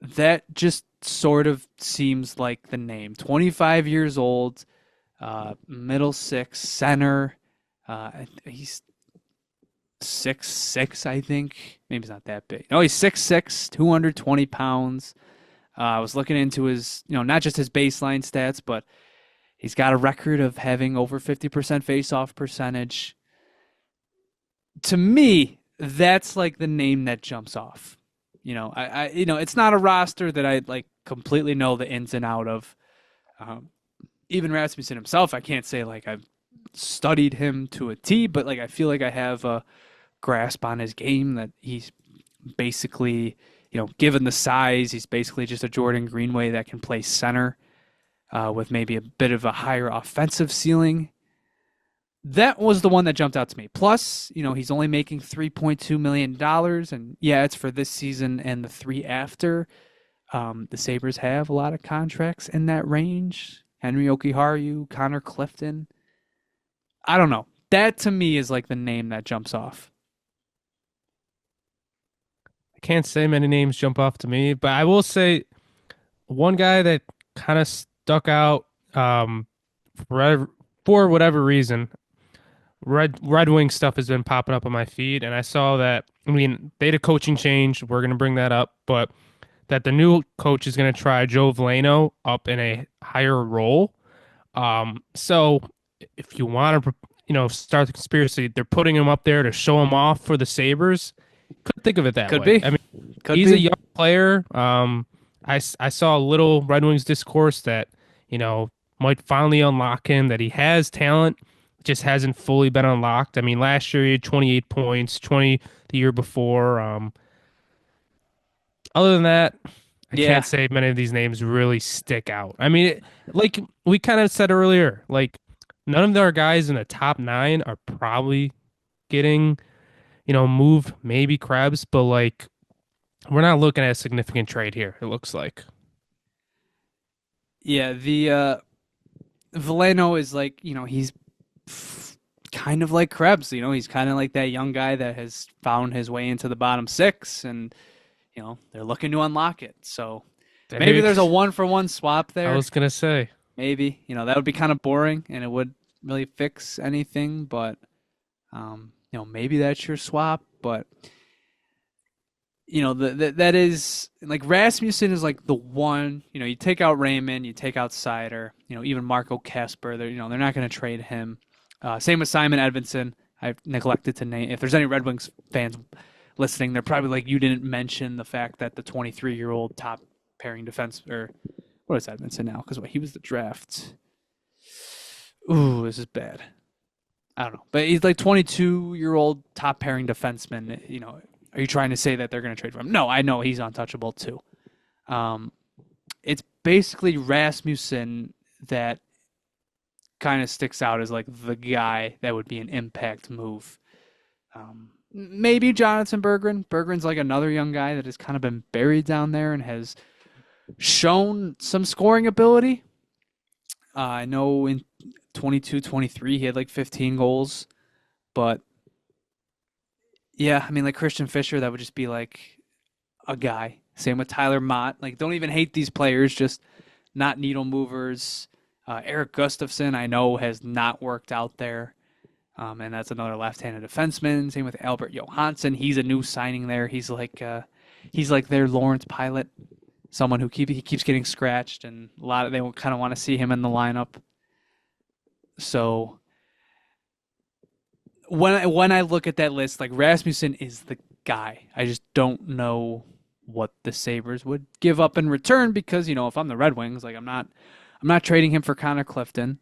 That just sort of seems like the name. 25 years old, middle six, center. He's 6'6", I think. Maybe he's not that big. No, he's 6'6", 220 pounds. I was looking into his, not just his baseline stats, but he's got a record of having over 50% face-off percentage. To me, that's like the name that jumps off. It's not a roster that I like completely know the ins and out of. Even Rasmussen himself, I can't say like I've studied him to a T, but like I feel like I have a grasp on his game that he's basically, given the size, he's basically just a Jordan Greenway that can play center with maybe a bit of a higher offensive ceiling. That was the one that jumped out to me. Plus, he's only making $3.2 million. And yeah, it's for this season and the three after. The Sabres have a lot of contracts in that range. Henry Okiharu, Connor Clifton. I don't know. That to me is like the name that jumps off. I can't say many names jump off to me, but I will say one guy that kind of stuck out for whatever reason. Red Wing stuff has been popping up on my feed, and I saw that. I mean, they had a coaching change. We're going to bring that up, but that the new coach is going to try Joe Veleno up in a higher role. So if you want to, start the conspiracy, they're putting him up there to show him off for the Sabres. Could think of it that Could way. be. I mean, Could he's be. a young player. I saw a little Red Wings discourse that might finally unlock him. That he has talent, just hasn't fully been unlocked. I mean, last year he had 28 points, 20 the year before. Other than that, I Yeah. can't say many of these names really stick out. I mean, like we kind of said earlier, like none of our guys in the top nine are probably getting, moved, maybe Krebs, but like we're not looking at a significant trade here, it looks like. Yeah. The Veleno is like, he's kind of like Krebs. He's kind of like that young guy that has found his way into the bottom six, and they're looking to unlock it. So maybe there's a 1-for-1 swap I there. was gonna say. Maybe that would be kind of boring, and it would really fix anything. But maybe that's your swap. But that is like Rasmussen is like the one. You take out Raymond, you take out Sider. Even Marco Kasper. They're not going to trade him. Same with Simon Edvinsson. I've neglected to name. If there's any Red Wings fans listening, they're probably like, you didn't mention the fact that the 23-year-old top pairing defense, or what is Edvinsson now? Because he was the draft. Ooh, this is bad. I don't know, but he's like 22-year-old top pairing defenseman. Are you trying to say that they're going to trade for him? No, I know he's untouchable too. It's basically Rasmussen that kind of sticks out as like the guy that would be an impact move. Maybe Jonathan Berggren. Berggren's like another young guy that has kind of been buried down there and has shown some scoring ability. I know in 22-23 he had like 15 goals, but yeah, I mean like Christian Fischer, that would just be like a guy. Same with Tyler Mott. Like, don't even hate these players, just not needle movers. Eric Gustafsson, I know, has not worked out there. And that's another left-handed defenseman. Same with Albert Johansson. He's a new signing there. He's like their Lawrence Pilot, someone who he keeps getting scratched, and they kind of want to see him in the lineup. So when I look at that list, like Rasmussen is the guy. I just don't know what the Sabres would give up in return, because if I'm the Red Wings, like I'm not trading him for Connor Clifton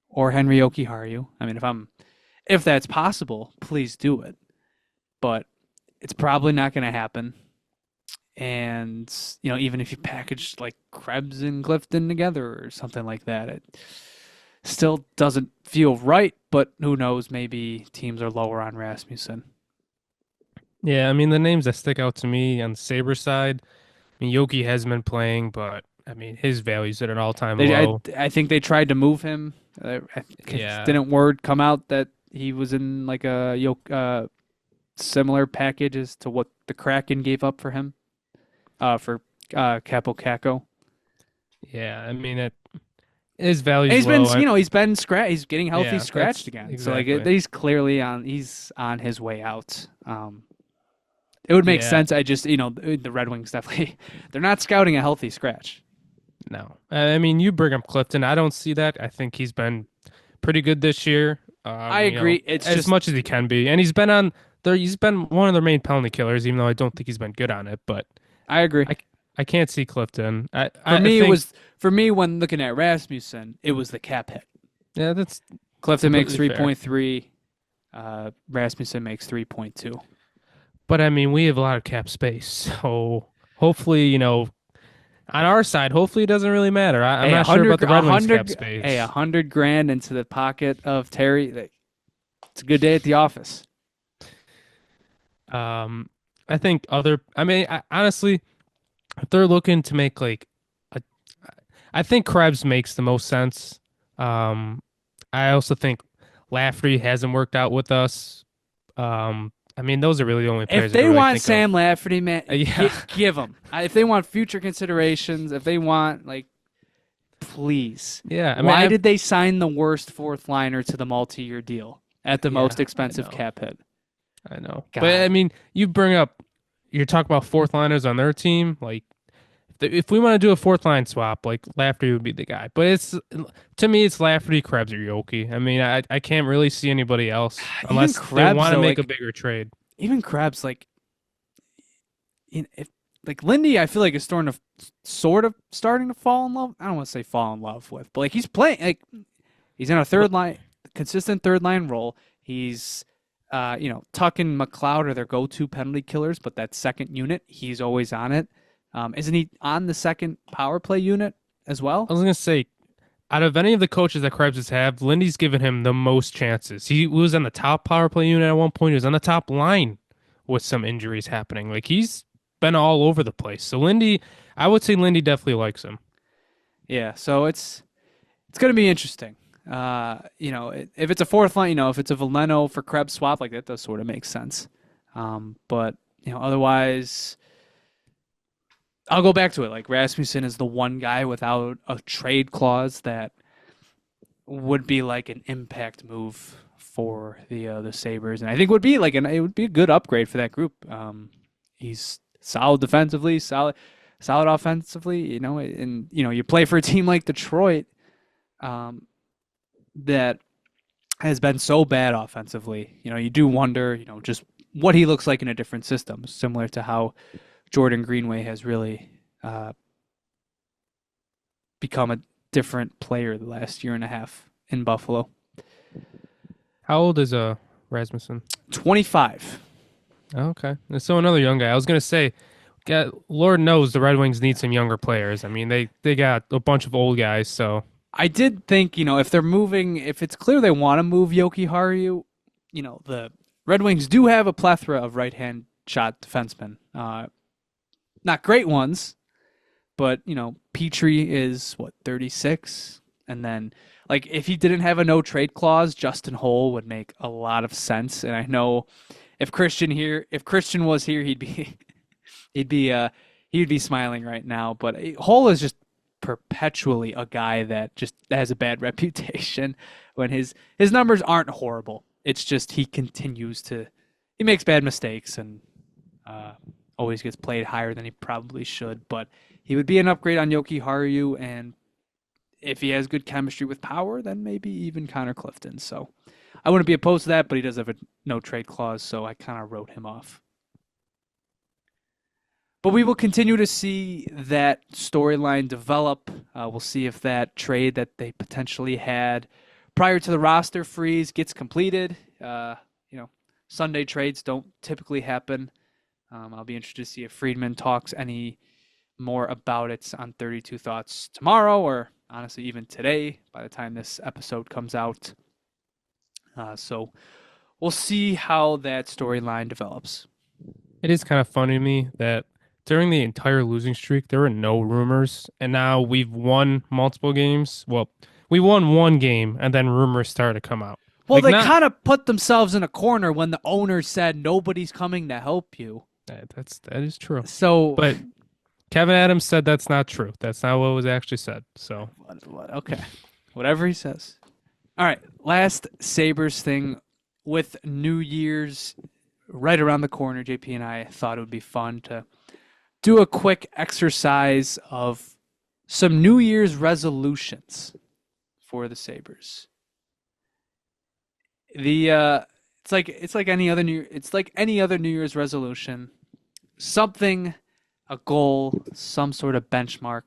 or Henry Okiharu. I mean, if that's possible, please do it. But it's probably not going to happen. And even if you package like Krebs and Clifton together or something like that, it still doesn't feel right. But who knows? Maybe teams are lower on Rasmussen. Yeah, I mean the names that stick out to me on the Sabre side, I mean Yoki has been playing, but I mean, his value's at an all-time They, I, low. I think they tried to move him. Yeah. Didn't word come out that he was in like a similar package as to what the Kraken gave up for him, for Capo Caco. Yeah, I mean it his And value's he's been, low. he's getting healthy, Yeah, scratched that's again. So like exactly. he's clearly he's on his way out. It would make Yeah, sense. I just, the Red Wings definitely, they're not scouting a healthy scratch. no. I mean, you bring up Clifton. I don't see that. I think he's been pretty good this year. I agree. It's As just, much as he can be, and he's been on there. He's been one of their main penalty killers, even though I don't think he's been good on it. But I agree. I, I can't see Clifton. For I me, think when looking at Rasmussen, it was the cap hit. yeah, that's Clifton makes completely fair. 3.3. Rasmussen makes 3.2. But I mean, we have a lot of cap space, so hopefully, on our side, hopefully it doesn't really matter. I'm Hey, not sure about the Red Wings cap hey, space. 100 grand into the pocket of Terry. It's a good day at the office. Um, I think I mean, honestly, if they're looking to make like a, I think Krebs makes the most sense. Um, I also think Lafferty hasn't worked out with us. I mean, those are really the only If players I they can really want think of. Sam Lafferty, man, Yeah, give them. If they want future considerations, if they want, please. yeah. I mean, Why did they sign the worst fourth liner to the multi-year deal at the most yeah, expensive cap hit? I know. But I God. mean, you're talking about fourth liners on their team. Like, if we want to do a fourth line swap, like Lafferty would be the guy. But to me, it's Lafferty, Krebs, or Yoki. I mean, I can't really see anybody else Even unless they Krebs want to though, make a bigger trade. even Krebs, if Lindy, I feel like is starting to fall in love. I don't want to say fall in love with, but he's playing he's in a third line, consistent third line role. He's Tuck and McLeod are their go-to penalty killers, but that second unit, he's always on it. Isn't he on the second power play unit as I well? was gonna say, out of any of the coaches that Krebs has had, Lindy's given him the most chances. He was on the top power play unit at one point. He was on the top line with some injuries happening. Like he's been all over the place. So I would say Lindy definitely likes him. Yeah, so it's going to be interesting. If it's a fourth line, if it's a Veleno for Krebs swap, like that does sort of make sense. But otherwise, I'll go back to it. Like Rasmussen is the one guy without a trade clause that would be like an impact move for the Sabres, and I think it would be a good upgrade for that group. He's solid defensively, solid offensively. And you play for a team like Detroit, that has been so bad offensively. You do wonder, just what he looks like in a different system, similar to how Jordan Greenway has really become a different player the last year and a half in Buffalo. How old is Rasmussen? 25. Oh, okay, so another young guy. I was gonna say, Lord knows the Red Wings need some younger players. I mean, they got a bunch of old guys, so I did think, if it's clear they want to move Yoki Haru, the Red Wings do have a plethora of right-hand shot defensemen. Not great ones, but, Petrie is, 36? And then, if he didn't have a no-trade clause, Justin Holl would make a lot of sense. And I know if Christian was here, he'd be smiling right now. But Holl is just perpetually a guy that just has a bad reputation when his numbers aren't horrible. It's just he makes bad mistakes and always gets played higher than he probably should. But he would be an upgrade on Yoki Haru, and if he has good chemistry with Power, then maybe even Connor Clifton. So I wouldn't be opposed to that, but he does have a no trade clause, so I kind of wrote him off. But we will continue to see that storyline develop. We'll see if that trade that they potentially had prior to the roster freeze gets completed. Sunday trades don't typically happen. I'll be interested to see if Friedman talks any more about it on 32 Thoughts tomorrow, or honestly even today by the time this episode comes out. So we'll see how that storyline develops. it is kind of funny to me that during the entire losing streak, there were no rumors, and now we've won multiple games. Well, we won one game, and then rumors started to come out. Well, Like they not kind of put themselves in a corner when the owner said nobody's coming to help you. that is true, So, but Kevin Adams said that's not true. That's not what was actually said. So okay, whatever he says. All right, last Sabres thing with New Year's right around the corner. JP and I thought it would be fun to do a quick exercise of some New Year's resolutions for the Sabres. It's like any other New Year's resolution. Something, a goal, some sort of benchmark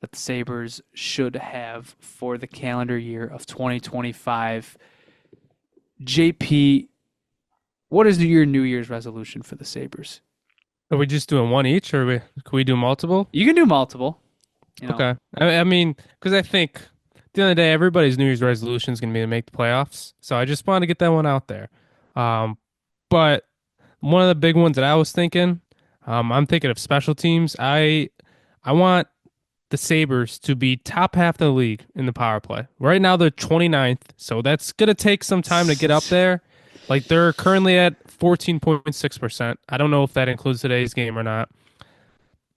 that the Sabres should have for the calendar year of 2025. JP, what is your New Year's resolution for the Sabres? are we just doing one each, or can we do multiple? You can do multiple. Okay. I mean, because I think at the end of the day, everybody's New Year's resolution is going to be to make the playoffs. So I just wanted to get that one out there. But one of the big ones that I was thinking, I'm thinking of special teams. I want the Sabres to be top half of the league in the power play. Right now they're 29th, so that's going to take some time to get up there. Like they're currently at 14.6%. I don't know if that includes today's game or not.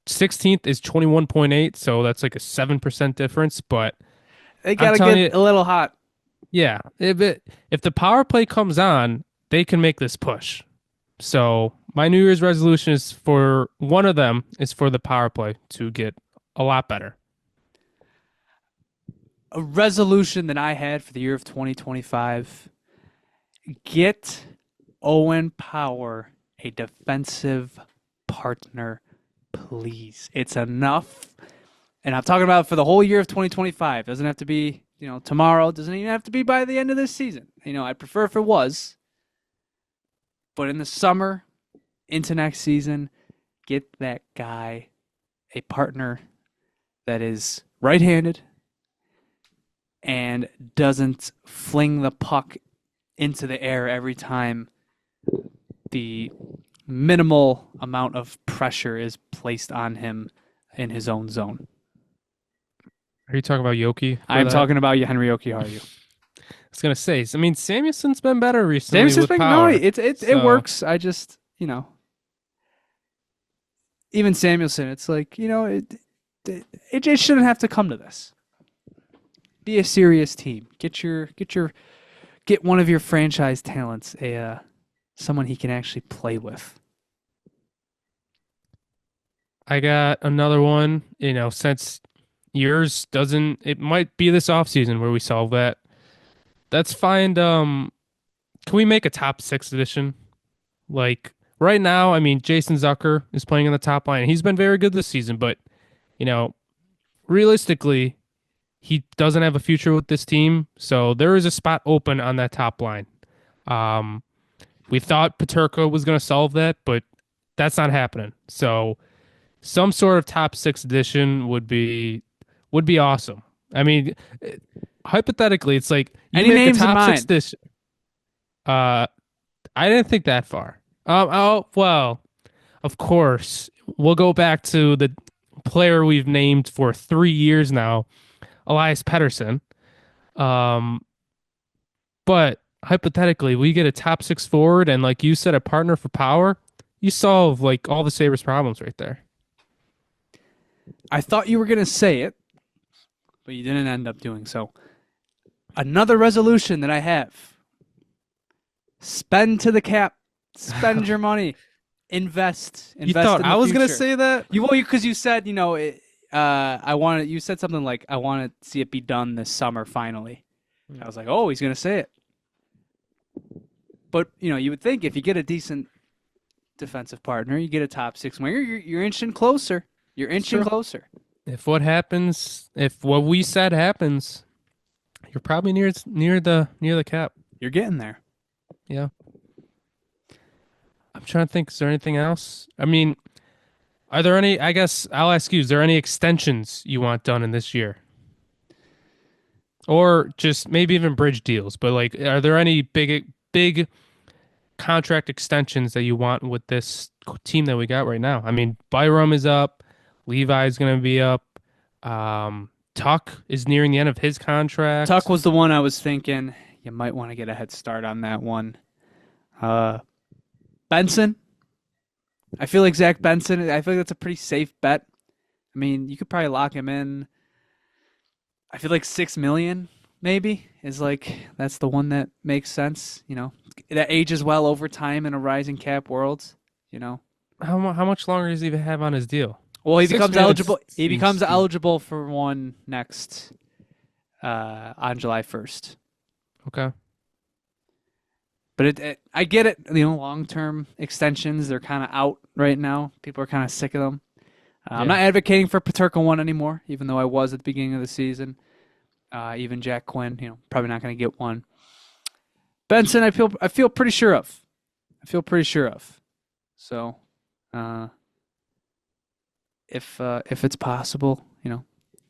16th is 21.8, so that's like a 7% difference, but they got to get a little hot. Yeah, if the power play comes on, they can make this push. So my New Year's resolution is for one of them is for the power play to get a lot better. A resolution that I had for the year of 2025, get Owen Power a defensive partner, please. It's enough. And I'm talking about for the whole year of 2025. Doesn't have to be, tomorrow. Doesn't even have to be by the end of this season. I'd prefer if it was. But in the summer, into next season, get that guy a partner that is right-handed and doesn't fling the puck into the air every time the minimal amount of pressure is placed on him in his own zone. Are you talking about Yoki? I'm talking about Henry Jokiharju. I was gonna say. I mean, Samuelson's been better recently with power. No, it works. I just even Samuelson. It's like it shouldn't have to come to this. Be a serious team. Get one of your franchise talents someone he can actually play with. I got another one. Since yours doesn't, it might be this offseason where we solve that. Let's find. Can we make a top 6 edition? Like right now, I mean, Jason Zucker is playing on the top line. He's been very good this season, but realistically, he doesn't have a future with this team. So there is a spot open on that top line. We thought Peterka was going to solve that, but that's not happening. So some sort of top 6 edition would be awesome. I mean, hypothetically, it's like you any make names a top in mind? 6 edition. I didn't think that far. Well, of course, we'll go back to the player we've named for 3 years now, Elias Pettersson. But hypothetically, we get a top 6 forward and, like you said, a partner for power. You solve like all the Sabres problems right there. I thought you were going to say it, but you didn't end up doing so. Another resolution that I have. Spend to the cap. Spend your money. Invest. You thought in I was going to say that? Because you said, you said something like, I want to see it be done this summer finally. I was like, oh, he's going to say it. But, you would think if you get a decent defensive partner, you get a top 6 winger, you're inching closer. You're inching closer. If what we said happens, you're probably near the cap. You're getting there. Yeah. I'm trying to think. Is there anything else? I mean, are there any? I guess I'll ask you. Is there any extensions you want done in this year, or just maybe even bridge deals? But like, are there any big contract extensions that you want with this team that we got right now. I mean, Byram is up, Levi's going to be up. Tuck is nearing the end of his Tuck contract. was the one I was thinking. You might want to get a head start on that one. Benson. I feel like Zach Benson. I feel like that's a pretty safe bet. I mean, you could probably lock him in. I feel like 6 million maybe is like that's the one that makes sense. That ages well over time in a rising cap world. You know, How much longer does he even have on his deal? well he Six becomes minutes eligible. He seems becomes steep. eligible for one next on July 1st. Okay. But I get it. Long-term extensions, they're kind of out right now. People are kind of sick of them. I'm not advocating for Peterka one anymore, even though I was at the beginning of the season. Even Jack Quinn, probably not going to get one. Benson, I feel pretty sure of. So, if it's possible,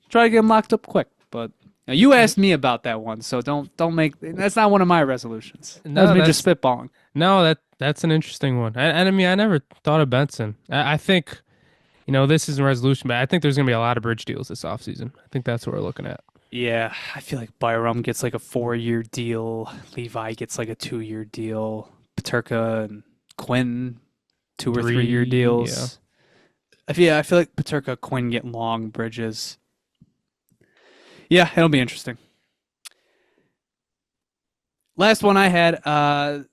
try to get him locked up quick. But you asked me about that one, so don't make that's not one of my resolutions. That was No, me just spitballing. that's an interesting one. And I mean, I never thought of Benson. I think, this is a resolution, but I think there's going to be a lot of bridge deals this offseason. I think that's what we're looking at. Yeah, I feel like Byram gets like a 4-year deal. Levi gets like a 2-year deal. Peterka and Quinn 2 or 3 year 3, deals. I feel like Peterka, Quinn get long bridges. Yeah, it'll be interesting. Last one I had. I'll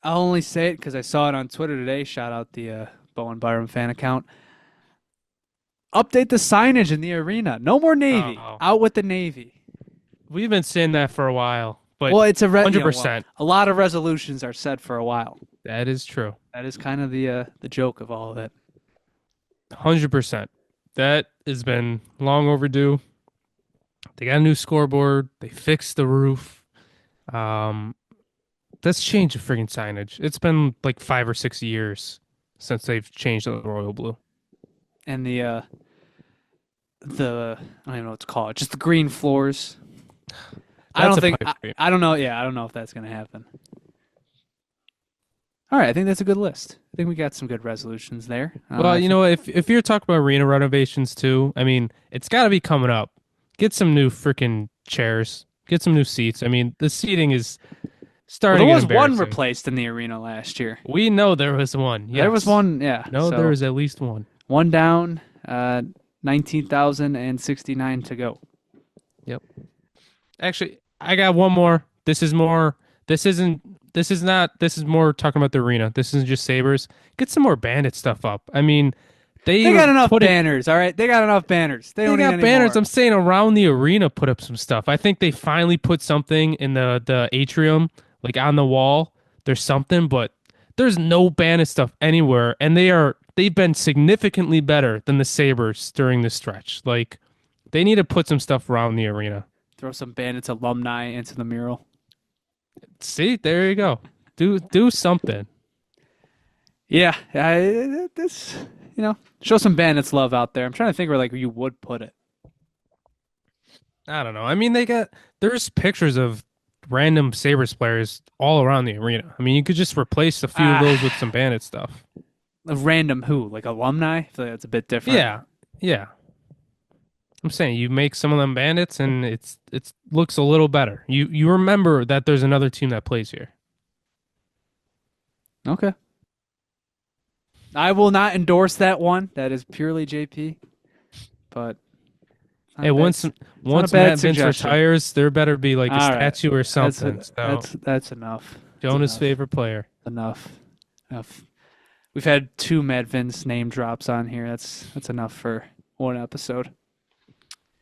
only say it because I saw it on Twitter today. Shout out the Bowen Byram fan account. Update the signage in the arena. No more Navy. Oh. Out with the Navy. We've been saying that for a while, but Well, it's a 100%. A lot of resolutions are set for a while. That is true. That is kind of the joke of all of it. 100%. That has been long overdue. They got a new scoreboard. They fixed the roof. Let's change the friggin' signage. It's been like 5 or 6 years since they've changed the royal blue. And the I don't even know what to call it. Just the green floors. I don't know. Yeah, I don't know if that's gonna happen. All right, I think that's a good list. I think we got some good resolutions there. Well, if you're talking about arena renovations too, I mean, it's got to be coming up. Get some new freaking chairs. Get some new seats. I mean, the seating is starting. There was one replaced in the arena last year. We know there was one. Yes. There was one. Yeah. No, there was at least one. One down. 19,069 to go. Yep. Actually, I got one more. This is more. This is more talking about the arena. This isn't just Sabres. Get some more Bandit stuff up. I mean, they got enough banners, all right? They got enough banners. They don't got need banners. More. I'm saying around the arena, put up some stuff. I think they finally put something in the atrium, like on the wall. There's something, but there's no Bandit stuff anywhere, and they've been significantly better than the Sabres during this stretch. Like, they need to put some stuff around the arena. Throw some Bandits alumni into the mural. See, there you go. Do something. Yeah, show some Bandits love out there. I'm trying to think where you would put it. I don't know. I mean, there's pictures of random Sabres players all around the arena. I mean, you could just replace a few of those with some Bandit stuff. A random who? Like alumni? I feel like that's a bit different. Yeah. I'm saying you make some of them Bandits, and it looks a little better. You remember that there's another team that plays here. Okay. I will not endorse that one. That is purely JP. But hey, once Matt Vince retires, there better be like a statue or something. That's enough. Jonah's favorite player. Enough. We've had 2 Matt Vince name drops on here. That's enough for one episode.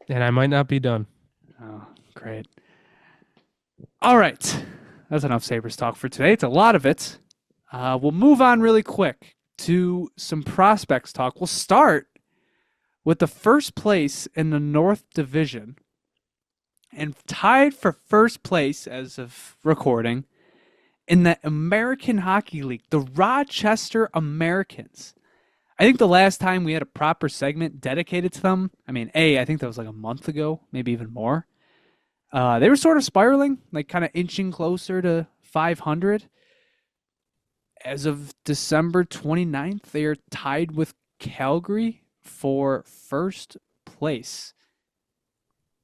And I might not be done. Oh, great. All right. That's enough Sabres talk for today. It's a lot of it. We'll move on really quick to some prospects talk. We'll start with the first place in the North Division and tied for first place as of recording in the American Hockey League, the Rochester Americans. I think the last time we had a proper segment dedicated to them, I think that was like a month ago, maybe even more. They were sort of spiraling, like kind of inching closer to 500. As of December 29th, they are tied with Calgary for first place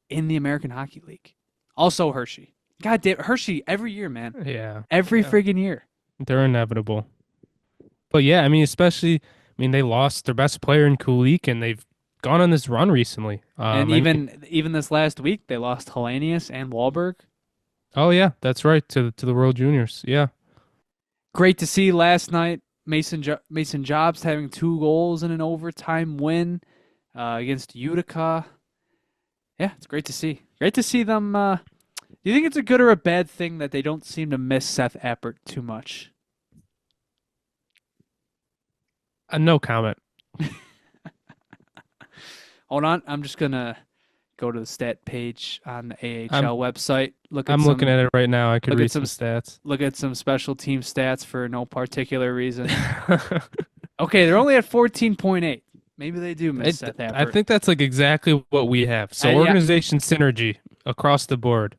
in the American Hockey League. Also Hershey. God damn, Hershey every year, man. Yeah. Every Yeah. friggin' year. They're inevitable. But yeah, I mean, especially, I mean, they lost their best player in Kulich, and they've gone on this run recently. And I mean, even this last week, they lost Hellenius and Wahlberg. oh yeah, that's right, to the World Juniors. Yeah. Great to see last night Mason Jobs having 2 goals in an overtime win against Utica. Yeah, it's great to see. Great to see them. Do you think it's a good or a bad thing that they don't seem to miss Seth Appert too much? No comment. Hold on, I'm just gonna go to the stat page on the I'm AHL website. I'm looking at it right now. I could look at read some some stats. look at some special team stats for no particular reason. Okay, they're only at 14.8. Maybe they do miss Seth I Appert. think that's like exactly what we have. So Yeah, organization synergy across the board.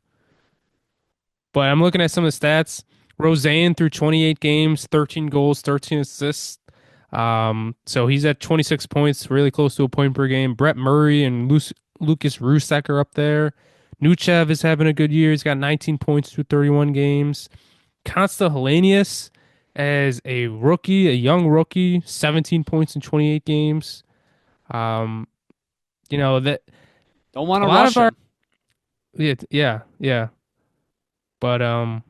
But I'm looking at some of the stats. Roseanne through 28 games, 13 goals, 13 assists. So he's at 26 points, really close to a point per game. Brett Murray and Lucas Rusek are up there. Nuchev is having a good year. He's got 19 points through 31 games. Consta Hellenius as a rookie, a young rookie, 17 points in 28 games. Um, that don't want a to lot rush of our him. yeah. But a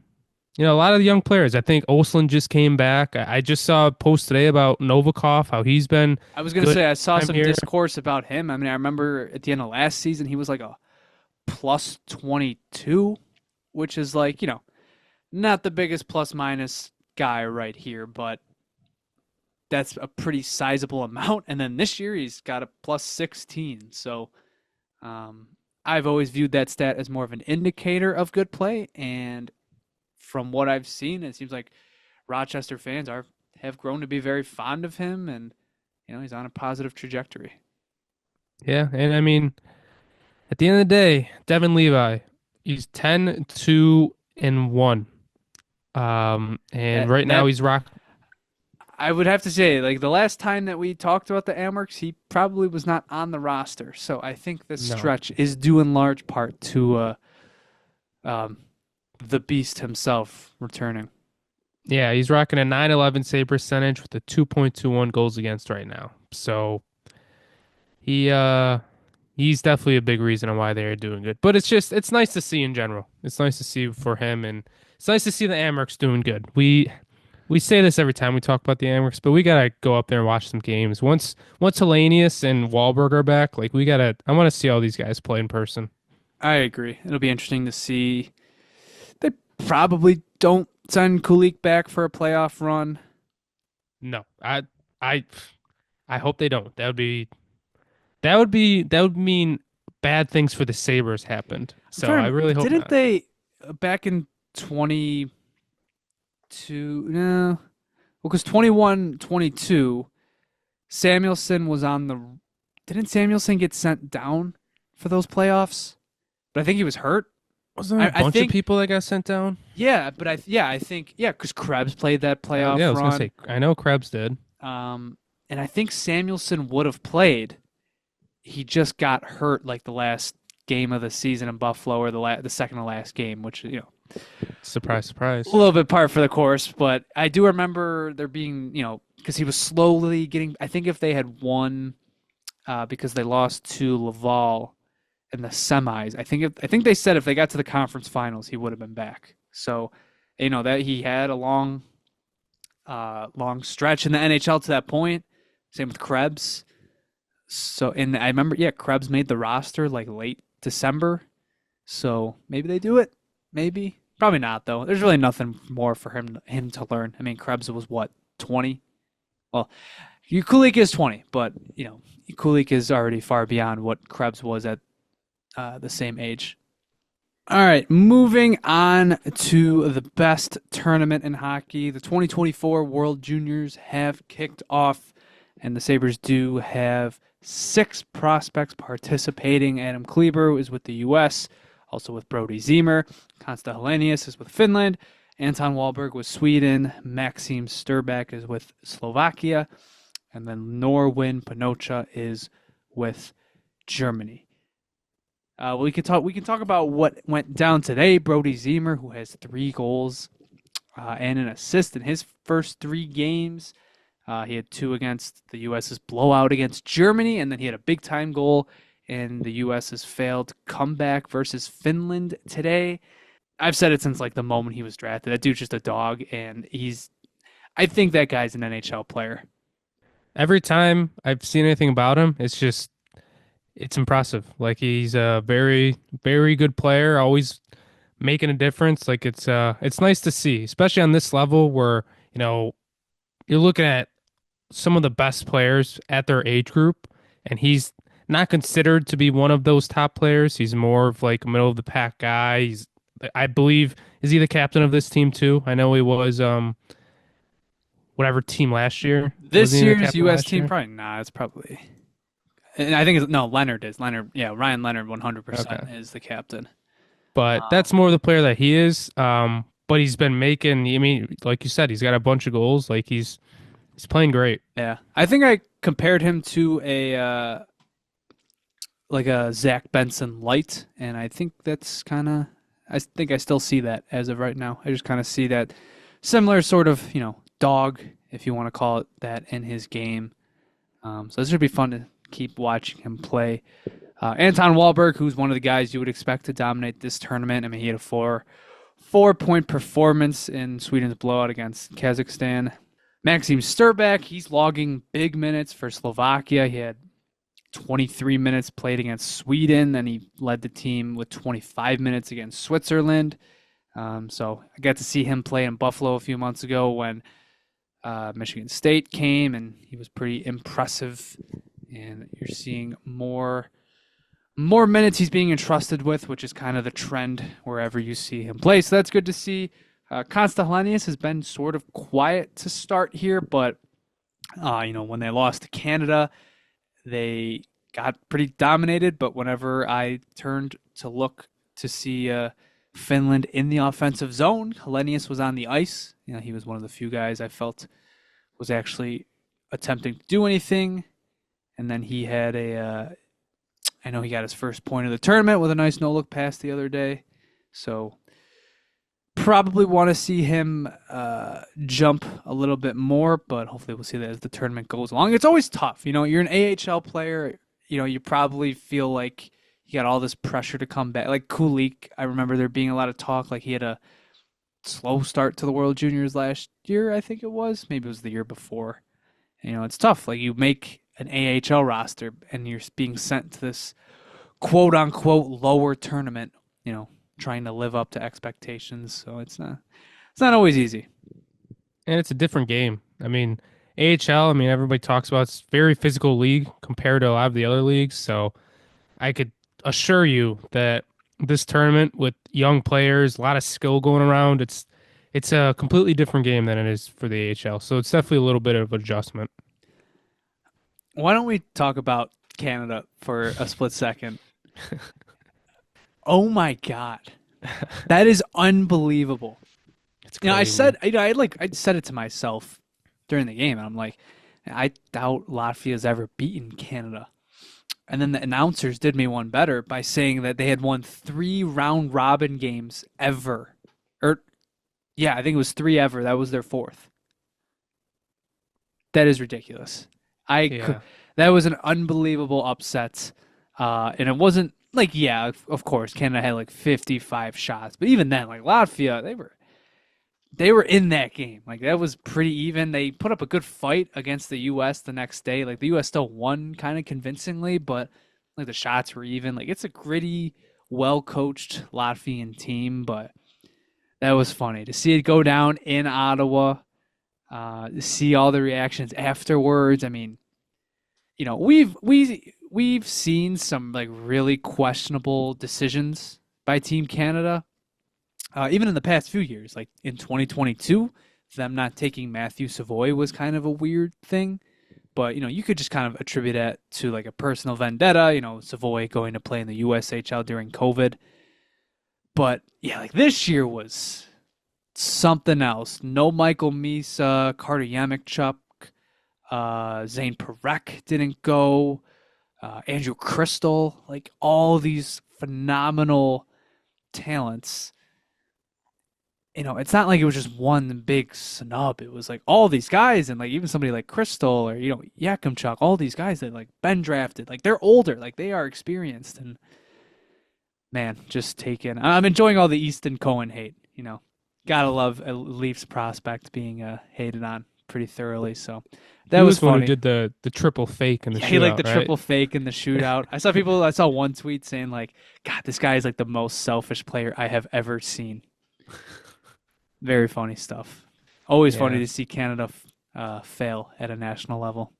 lot of the young players. I think Oslin just came back. I just saw a post today about Novikov, how he's been I was gonna good say I saw time some here. discourse about him. I mean, I remember at the end of last season he was like a plus 22, which is like not the biggest plus minus guy right here, but that's a pretty sizable amount. And then this year he's got a plus 16. So I've always viewed that stat as more of an indicator of good play. And from what I've seen, it seems like Rochester fans have grown to be very fond of him, and he's on a positive trajectory. Yeah, and I mean, at the end of the day, Devin Levi, he's 10-2-1. And That right now that he's rock. I would have to say, like the last time that we talked about the Amerks, he probably was not on the roster. So I think this No. stretch is due in large part to the Beast himself returning. Yeah, he's rocking a 911 save percentage with a 2.21 goals against right now. So he's definitely a big reason on why they're doing good. But it's nice to see in general. It's nice to see for him, and it's nice to see the Amerks doing good. We say this every time we talk about the Amerks, but we gotta go up there and watch some games. Once Hellenius and Wahlberg are back, like I want to see all these guys play in person. I agree. It'll be interesting to see. They probably don't send Kulich back for a playoff run. No, I hope they don't. That would mean bad things for the Sabres happened. So I really hope Didn't not. they back in 22? No, well, because 21-22, Samuelson was on the. Didn't Samuelson get sent down for those playoffs? But I think he was hurt. Wasn't there a I bunch think of people that got sent down? yeah, but I think because Krebs played that playoff Yeah, I was run. gonna say I know Krebs did. And I think Samuelson would have played. He just got hurt like the last game of the season in Buffalo, or the second to last game, which Surprise, surprise. a little bit par for the course. But I do remember there being because he was slowly getting. I think if they had won, because they lost to Laval in the semis, I think they said if they got to the conference finals, he would have been back. So that he had a long stretch in the NHL to that point. Same with Krebs. So, and I remember, Krebs made the roster like late December. So maybe they do it. Maybe. Probably not, though. There's really nothing more for him to learn. I mean, Krebs was what, 20? Well, Kulich is 20, but, Kulich is already far beyond what Krebs was at the same age. All right, moving on to the best tournament in hockey. The 2024 World Juniors have kicked off, and the Sabres do have 6 prospects participating. Adam Kleber is with the U.S., also with Brody Ziemer. Consta Hellenius is with Finland, Anton Wahlberg with Sweden, Maxim Sturback is with Slovakia, and then Norwin Panocha is with Germany. We can talk about what went down today. Brody Zemer, who has 3 goals and an assist in his first 3 games. He had 2 against the U.S.'s blowout against Germany, and then he had a big-time goal in the U.S.'s failed comeback versus Finland today. I've said it since like the moment he was drafted. That dude's just a dog, and I think that guy's an NHL player. Every time I've seen anything about him, it's impressive. Like he's a very, very good player, always making a difference. Like it's nice to see, especially on this level where, you're looking at some of the best players at their age group, and he's not considered to be one of those top players. He's more of like a middle of the pack guy. I believe, is he the captain of this team too? I know he was whatever team last year. Was This he the year's captain U.S. last team, year? probably not. It's probably, and I think Leonard is Leonard. Yeah, Ryan Leonard, 100% Okay. is the captain. But that's more the player that he is. But he's been making. I mean, like you said, he's got a bunch of goals. Like he's playing great. Yeah, I think I compared him to a like a Zach Benson light, and I think that's kind of. I think I still see that as of right now. I just kind of see that similar sort of dog, if you want to call it that, in his game. So this should be fun to keep watching him play. Anton Wahlberg, who's one of the guys you would expect to dominate this tournament. I mean, he had a 4-point performance in Sweden's blowout against Kazakhstan. Maxim Sturback, he's logging big minutes for Slovakia. He had 23 minutes played against Sweden, and he led the team with 25 minutes against Switzerland. So I got to see him play in Buffalo a few months ago when Michigan State came, and he was pretty impressive. And you're seeing more minutes he's being entrusted with, which is kind of the trend wherever you see him play. So that's good to see. Konsta has been sort of quiet to start here, but when they lost to Canada, they got pretty dominated. But whenever I turned to look to see Finland in the offensive zone, Hellenius was on the ice. He was one of the few guys I felt was actually attempting to do anything. And then he had I know he got his first point of the tournament with a nice no-look pass the other day. So probably want to see him jump a little bit more, but hopefully we'll see that as the tournament goes along. It's always tough. You're an AHL player. You probably feel like you got all this pressure to come back. Like Kulich, I remember there being a lot of talk. Like he had a slow start to the World Juniors last year, I think it was. Maybe it was the year before. It's tough. Like you make an AHL roster and you're being sent to this quote unquote lower tournament, trying to live up to expectations. So it's not always easy. And it's a different game. I mean, AHL, everybody talks about it's a very physical league compared to a lot of the other leagues. So I could assure you that this tournament with young players, a lot of skill going around, it's a completely different game than it is for the AHL. So it's definitely a little bit of adjustment. Why don't we talk about Canada for a split second? Oh my God. That is unbelievable. It's crazy. I said it to myself during the game, and I'm like, I doubt Latvia's ever beaten Canada. And then the announcers did me one better by saying that they had won 3 round robin games ever. I think it was 3 ever. That was their 4th. That is ridiculous. That was an unbelievable upset. And it wasn't like, of course, Canada had like 55 shots. But even then, like Latvia, they were in that game. Like that was pretty even. They put up a good fight against the U.S. the next day. Like the U.S. still won kind of convincingly, but like the shots were even. Like it's a gritty, well-coached Latvian team, but that was funny to see it go down in Ottawa. To see all the reactions afterwards. I mean, we've seen some like really questionable decisions by Team Canada, even in the past few years. Like in 2022, them not taking Matthew Savoy was kind of a weird thing, but you could just kind of attribute that to like a personal vendetta. Savoy going to play in the USHL during COVID, but like this year was something else. No Michael Misa, Carter Yamikchuk, Zane Perek didn't go. Andrew Crystal, like all these phenomenal talents. It's not like it was just one big snub. It was like all these guys, and like even somebody like Crystal or Yakimchuk, all these guys that like been drafted, like they're older, like they are experienced, and man, just taking. I'm enjoying all the Easton Cohen hate. Gotta love a Leafs prospect being hated on pretty thoroughly. So that He was was the one who funny. did the triple fake in the He like shootout, the right? triple fake in the shootout. I saw one tweet saying like, God, this guy is like the most selfish player I have ever seen. Very funny stuff. Always funny Yeah. to see Canada fail at a national level.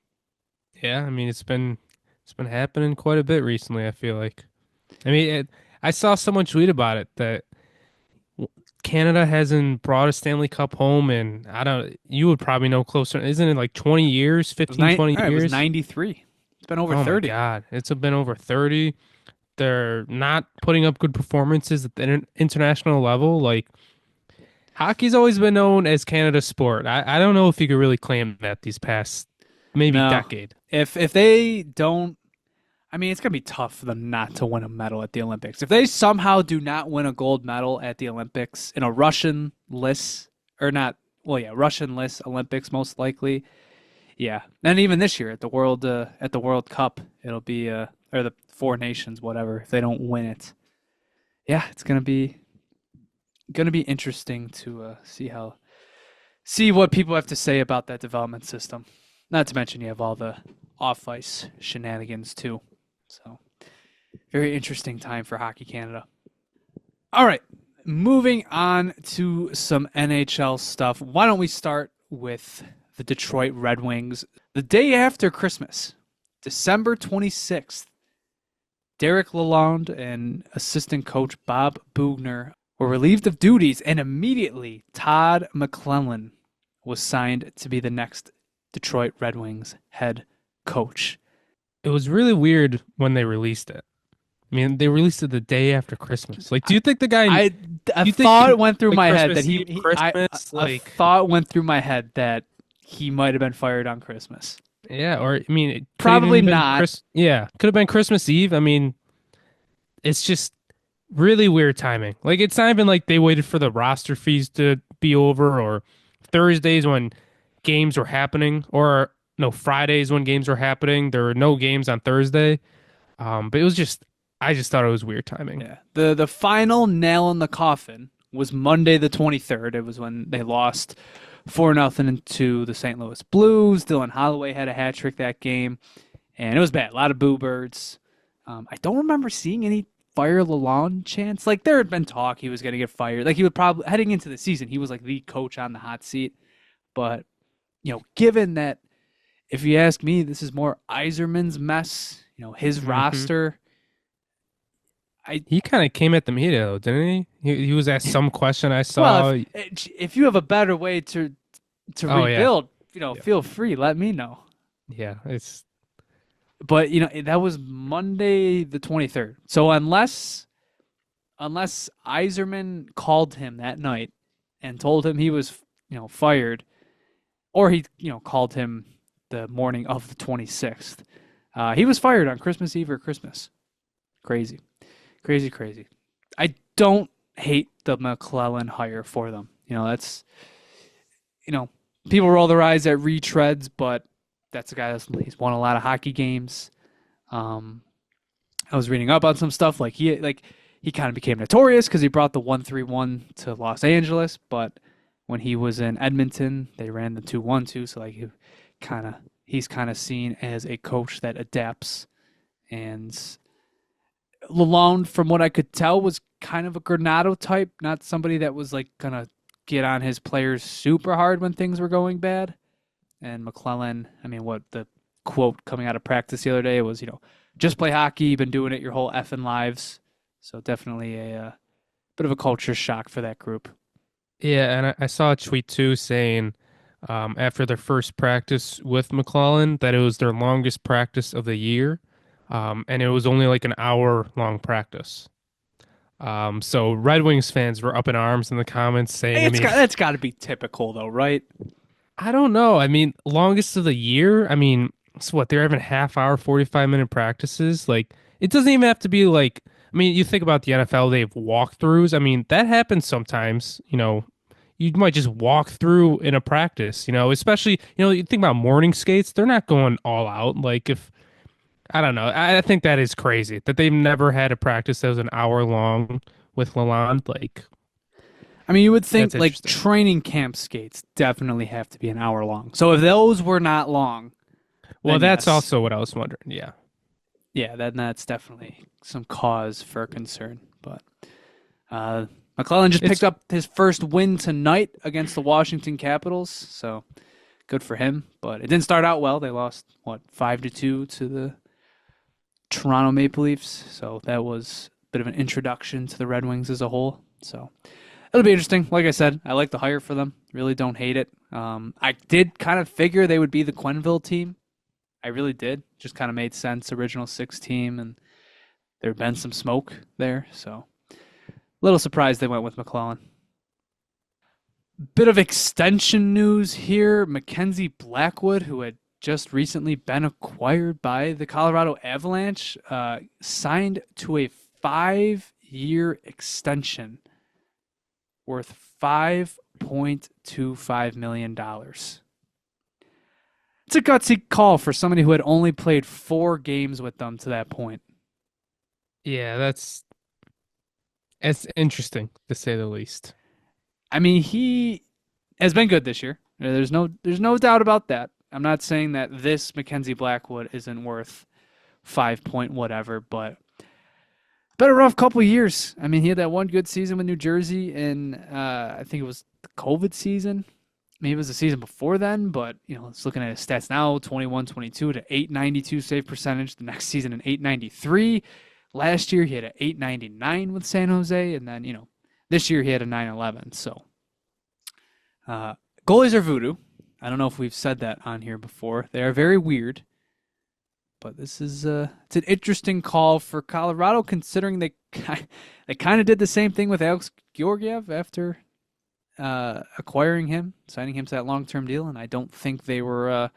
Yeah, I mean it's been happening quite a bit recently, I feel like. I mean, I saw someone tweet about it that Canada hasn't brought a Stanley Cup home and I don't you would probably know closer. Isn't it like 20 years, It was 15, nine. 20 All right, it was years? 93. It's been over Oh my 30. God. It's been over 30. They're not putting up good performances at the international level. Like hockey's always been known as Canada's sport. I don't know if you could really claim that these past maybe No, decade. if they don't, I mean, it's gonna be tough for them not to win a medal at the Olympics. If they somehow do not win a gold medal at the Olympics in a Russian-less or not, well, yeah, Russian-less Olympics most likely. Yeah, and even this year at the World Cup, it'll be or the Four Nations, whatever. If they don't win it, yeah, it's gonna be interesting to see what people have to say about that development system. Not to mention you have all the off ice shenanigans too. So very interesting time for Hockey Canada. All right, moving on to some NHL stuff. Why don't we start with the Detroit Red Wings? The day after Christmas, December 26th, Derek Lalonde and assistant coach Bob Bugner were relieved of duties, and immediately Todd McLellan was signed to be the next Detroit Red Wings head coach. It was really weird when they released it. I mean, they released it the day after Christmas. Like, do you think the guy? I a You think thought went through like my head that Christmas Eve, Christmas, a like thought went through my head that he might have been fired on Christmas. yeah, or I mean, it could have Probably even been not. Yeah, could have been Christmas Eve. I mean, it's just really weird timing. Like, it's not even like they waited for the roster fees to be over or Thursdays when games were happening, or no Fridays when games were happening. There were no games on Thursday. But it was just, I just thought it was weird timing. Yeah. The final nail in the coffin was Monday the 23rd. It was when they lost 4-0 to the St. Louis Blues. Dylan Holloway had a hat trick that game, and it was bad. A lot of boo birds. I don't remember seeing any fire Lalonde chance. Like there had been talk he was going to get fired. Like he would probably heading into the season, he was like the coach on the hot seat. But given that, if you ask me, this is more Yzerman's mess. His roster. He kind of came at the media though, didn't he? He was asked some question I Well, saw. if you have a better way to Oh yeah, rebuild, yeah, feel free. Let me know. yeah. It's But that was Monday the 23rd. So unless Yzerman called him that night and told him he was fired, or he called him the morning of the 26th, he was fired on Christmas Eve or Christmas. Crazy, crazy, crazy. I don't hate the McLellan hire for them. That's people roll their eyes at retreads, but that's a guy he's won a lot of hockey games. I was reading up on some stuff like he kind of became notorious because he brought the 1-3-1 to Los Angeles, but when he was in Edmonton, they ran the 2-1-2. So like he's kind of seen as a coach that adapts. And Lalonde, from what I could tell, was kind of a Granato type, not somebody that was like gonna get on his players super hard when things were going bad. And McLellan, I mean, what the quote coming out of practice the other day was, just play hockey. You've been doing it your whole effing lives. So definitely a bit of a culture shock for that group. yeah, and I saw a tweet too saying after their first practice with McLellan that it was their longest practice of the year, and it was only like an hour long practice. So Red Wings fans were up in arms in the comments saying, I It's mean, got that's got to be typical though, right? I don't know. I mean, longest of the year. I mean, so what? They're having half-hour, 45-minute practices. Like, it doesn't even have to be like. I mean, you think about the NFL, they have walkthroughs. I mean, that happens sometimes. You might just walk through in a practice. Especially you think about morning skates. They're not going all out. Like if I don't know, I think that is crazy that they've never had a practice that was an hour long with Lalonde. Like, I mean, you would that's think like interesting. training camp skates definitely have to be an hour long. So if those were not long, Well, then that's yes. also what I was wondering. Yeah. Yeah, then that's definitely some cause for concern. But uh, McLellan just picked It's up his first win tonight against the Washington Capitals, so good for him. But it didn't start out well. They lost what 5-2 to the Toronto Maple Leafs, so that was a bit of an introduction to the Red Wings as a whole. So it'll be interesting. Like I said, I like the hire for them. Really don't hate it. I did kind of figure they would be the Quenneville team. I really did. Just kind of made sense. Original six team, and there had been some smoke there. So a little surprised they went with McLellan. Bit of extension news here. Mackenzie Blackwood, who had just recently been acquired by the Colorado Avalanche, signed to a 5-year extension worth $5.25 million. It's a gutsy call for somebody who had only played 4 games with them to that point. yeah, it's interesting to say the least. I mean, he has been good this year. There's no doubt about that. I'm not saying that this Mackenzie Blackwood isn't worth 5 point whatever, but been a rough couple of years. I mean, he had that one good season with New Jersey, and I think it was the COVID season. Maybe it was the season before then, but it's looking at his stats now: 21-22 to 892 save percentage. The next season an 893. Last year he had an 899 with San Jose, and then this year he had a 911. So goalies are voodoo. I don't know if we've said that on here before. They are very weird. But this is it's an interesting call for Colorado, considering they kind of did the same thing with Alex Georgiev after acquiring him, signing him to that long-term deal, and I don't think they were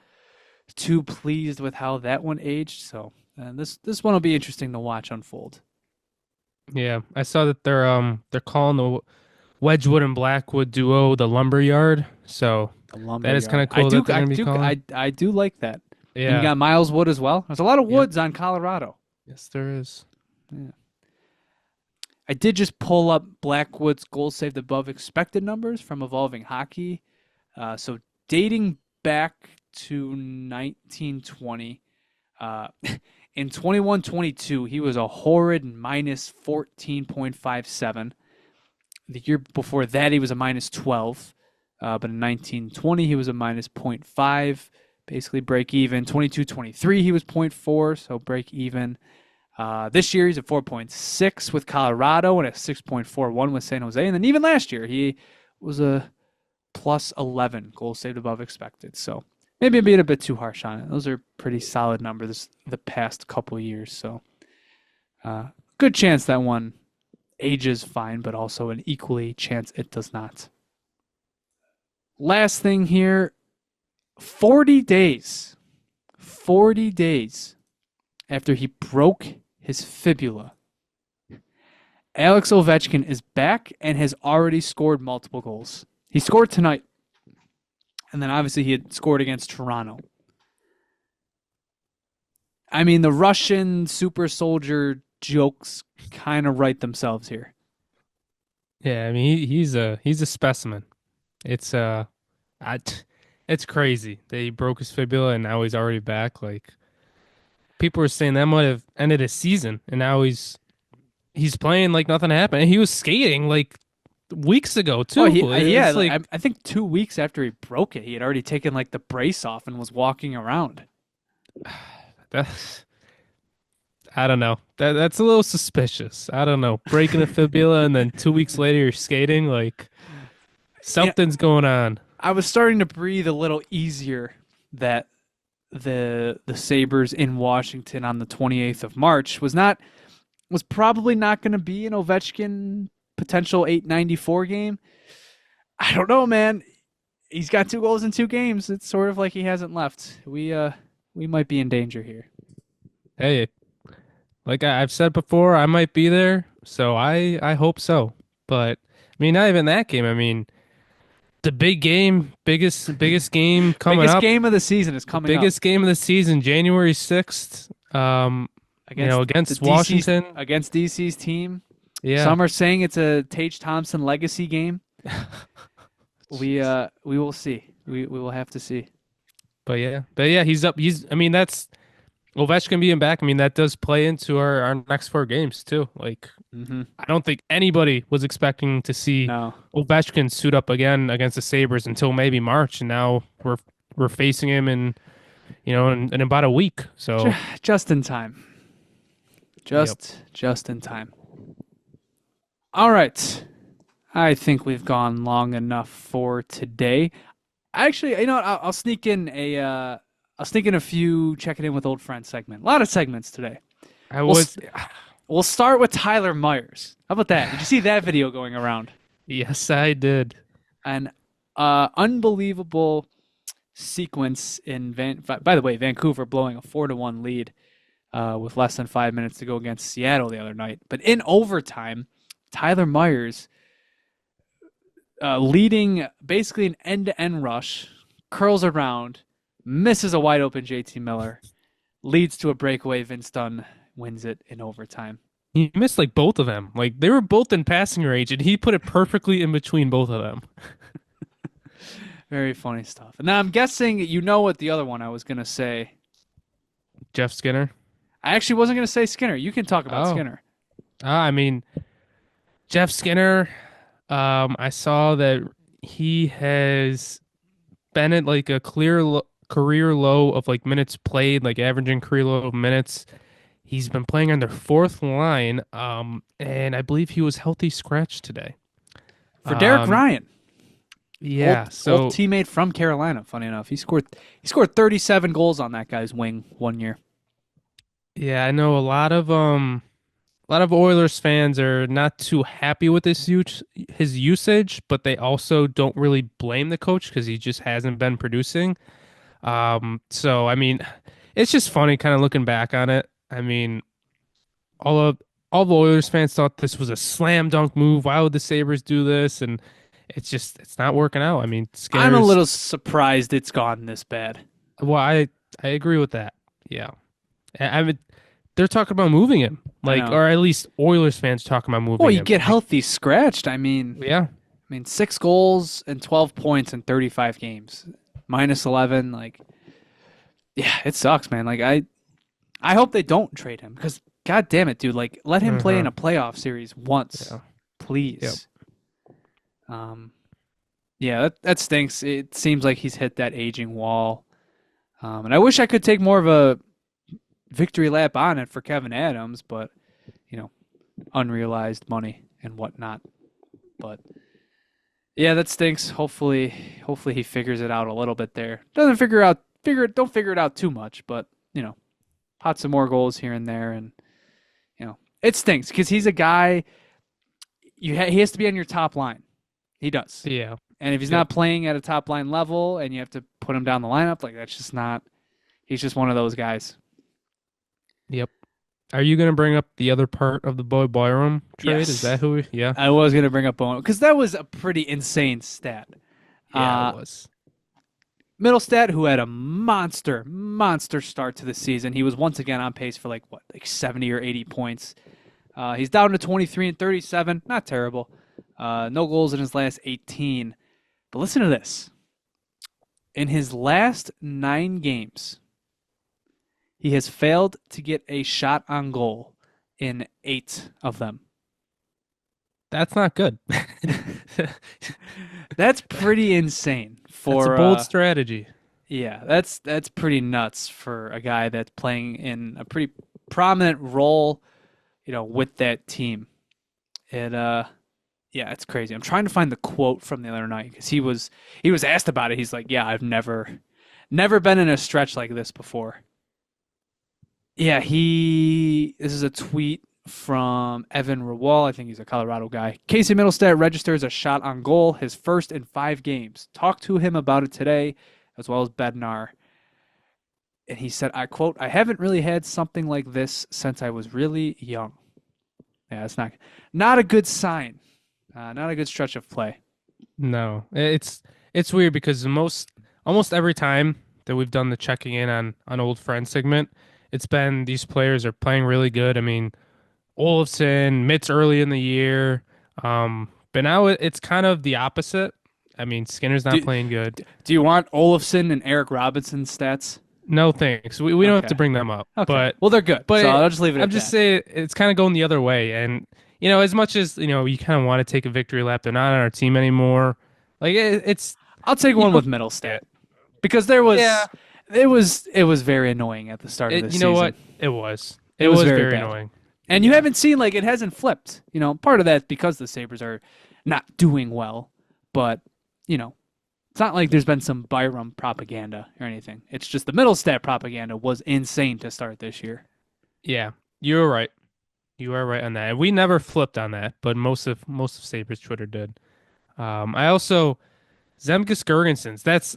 too pleased with how that one aged. So this one will be interesting to watch unfold. Yeah, I saw that they're calling the Wedgwood and Blackwood duo the Lumberyard. So The that is kind lumberyard. of cool that they're gonna be calling. I do like that. And you Yeah. got Miles Wood as well. There's a lot of Yep. woods on Colorado. Yes, there is. Yeah. I did just pull up Blackwood's goals saved above expected numbers from Evolving Hockey. So dating back to 1920, in 21-22, he was a horrid minus 14.57. The year before that, he was a minus 12. But in 1920, he was a minus zero point 0.5, basically break even. 22-23, he was 0.4, so break even. This year, he's at 4.6 with Colorado and a 6.41 with San Jose. And then even last year, he was a plus 11 goals saved above expected. So maybe I'm being a bit too harsh on it. Those are pretty solid numbers the past couple of years. So good chance that one ages fine, but also an equally chance it does not. Last thing here, 40 days after he broke his fibula, Alex Ovechkin is back and has already scored multiple goals. He scored tonight, and then obviously he had scored against Toronto. I mean, the Russian super soldier jokes kind of write themselves here. Yeah, I mean he's a specimen. It's I, it's crazy that he broke his fibula and now he's already back. Like people were saying that might have ended his season, and now he's playing like nothing happened. And he was skating like weeks ago Oh, too. yeah, It's like, like I think 2 weeks after he broke it, he had already taken like the brace off and was walking around. that's I don't know. That's a little suspicious. I don't know. Breaking a fibula and then 2 weeks later you're skating, like Yeah, something's going on. I was starting to breathe a little easier that the Sabres in Washington on the 28th of March was not was probably not going to be an Ovechkin potential 894 game. I don't know, man. He's got 2 goals in 2 games. It's sort of like he hasn't left. We might be in danger here. Hey, like I've said before, I might be there, so I hope so. But I mean, not even that game. I mean, the big game, biggest game coming Biggest up, game of the season is coming up biggest game of the season, January 6th. against the Against Washington. against DC's team. Yeah. Some are saying it's a Tage Thompson legacy game. We will see. We will have to see. But yeah, he's up. I mean, that's Ovechkin being back. I mean, that does play into our next 4 games too. Like, I don't think anybody was expecting to see No. Ovechkin suit up again against the Sabres until maybe March, and now we're facing him in about a week. So Just in time. Yep. Just in time. All right. I think we've gone long enough for today. Actually, you know what? I'll sneak in a few checking in with old friends segment. A lot of segments today. We'll start with Tyler Myers. How about that? Did you see that video going around? Yes, I did. An unbelievable sequence in by the way, Vancouver blowing a 4-1 lead with less than 5 minutes to go against Seattle the other night. But in overtime, Tyler Myers leading basically an end-to-end rush, curls around, misses a wide-open JT Miller, leads to a breakaway. Vince Dunn wins it in overtime. He missed like both of them. Like they were both in passing range, and he put it perfectly in between both of them. Very funny stuff. And now I'm guessing you know what the other one I was going to say. Jeff Skinner. I actually wasn't going to say Skinner. You can talk about Skinner. I mean, Jeff Skinner, I saw that he has been at like a career low of like minutes played, like averaging career low of minutes. He's been playing on their 4th line, and I believe he was healthy scratch today. For Derek Ryan. Yeah, old teammate from Carolina, funny enough. He scored 37 goals on that guy's wing one year. Yeah, I know a lot of Oilers fans are not too happy with his usage, but they also don't really blame the coach because he just hasn't been producing. So I mean, it's just funny kind of looking back on it. I mean, all the Oilers fans thought this was a slam dunk move. Why would the Sabres do this? And it's not working out. I mean, I'm a little surprised it's gone this bad. Well, I agree with that. Yeah. I mean, they're talking about moving him, or at least Oilers fans talking about moving him. Well, you get healthy scratched. I mean, yeah. 6 goals and 12 points in 35 games, minus 11. Like, yeah, it sucks, man. Like, I hope they don't trade him because, god damn it, dude. Like, let him play in a playoff series once, please. Yep. Yeah, that stinks. It seems like he's hit that aging wall, and I wish I could take more of a victory lap on it for Kevin Adams, but unrealized money and whatnot. But yeah, that stinks. Hopefully he figures it out a little bit there. Don't figure it out too much, but pot some more goals here and there, and it stinks because he's a guy. He has to be on your top line. He does. Yeah. And if he's not playing at a top line level, and you have to put him down the lineup, like that's just not. He's just one of those guys. Yep. Are you going to bring up the other part of the Byram trade? Yes. Is that who? Yeah. I was going to bring up Bowen because that was a pretty insane stat. Yeah, it was. Middlestat, who had a monster start to the season, he was once again on pace for like 70 or 80 points. He's down to 23 and 37. Not terrible. No goals in his last 18. But listen to this. In his last 9 games, he has failed to get a shot on goal in 8 of them. That's not good. That's pretty insane. That's a bold strategy. Yeah, that's pretty nuts for a guy that's playing in a pretty prominent role, with that team. Yeah, it's crazy. I'm trying to find the quote from the other night because he was asked about it. He's like, "Yeah, I've never been in a stretch like this before." Yeah, this is a tweet from Evan Rawal. I think he's a Colorado guy. Casey Middlestat registers a shot on goal, his first in 5 games. Talked to him about it today, as well as Bednar. And he said, I quote, I haven't really had something like this since I was really young. Yeah, it's not a good sign. Not a good stretch of play. No, it's weird because almost every time that we've done the checking in on old friends segment, it's been these players are playing really good. I mean, Olofsson, Mitts early in the year, but now it's kind of the opposite. I mean, Skinner's not playing good. Do you want Olofsson and Eric Robinson stats? No thanks. We don't have to bring them up. Okay. But well, they're good. But so I'll just leave it. I'm just saying it's kind of going the other way. And as much as you kind of want to take a victory lap, they're not on our team anymore. Like it's. I'll take one with Middlestat because there was. Yeah. It was very annoying at the start of the season. You know what? It was very annoying. And you haven't seen it hasn't flipped. Part of that because the Sabres are not doing well, but it's not like there's been some Byram propaganda or anything. It's just the Middlestat propaganda was insane to start this year. Yeah, you're right. You are right on that. And we never flipped on that, but most of Sabres Twitter did. I also Zemgus Girgensons.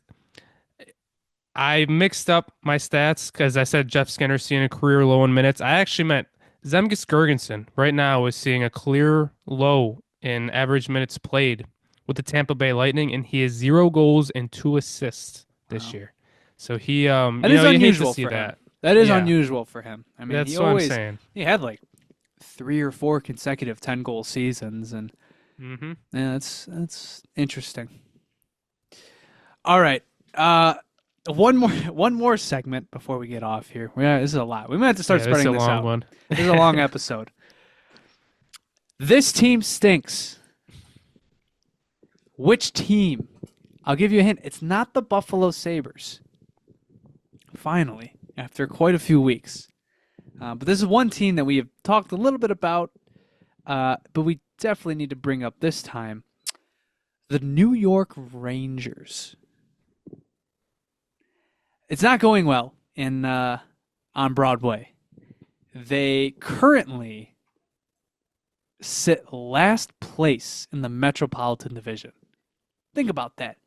I mixed up my stats because I said Jeff Skinner seeing a career low in minutes. I actually meant Zemgus Girgensson right now is seeing a clear low in average minutes played with the Tampa Bay Lightning, and he has 0 goals and 2 assists this year. So he, that is unusual for him. That is unusual for him. I mean, that's what I'm saying. He had 3 or 4 consecutive 10-goal seasons, and that's interesting. All right, one more segment before we get off here. Yeah, this is a lot. We might have to start spreading this out. One. This is a long episode. This team stinks. Which team? I'll give you a hint. It's not the Buffalo Sabres. Finally, after quite a few weeks. But this is one team that we have talked a little bit about, but we definitely need to bring up this time. The New York Rangers. It's not going well on Broadway. They currently sit last place in the Metropolitan Division. Think about that.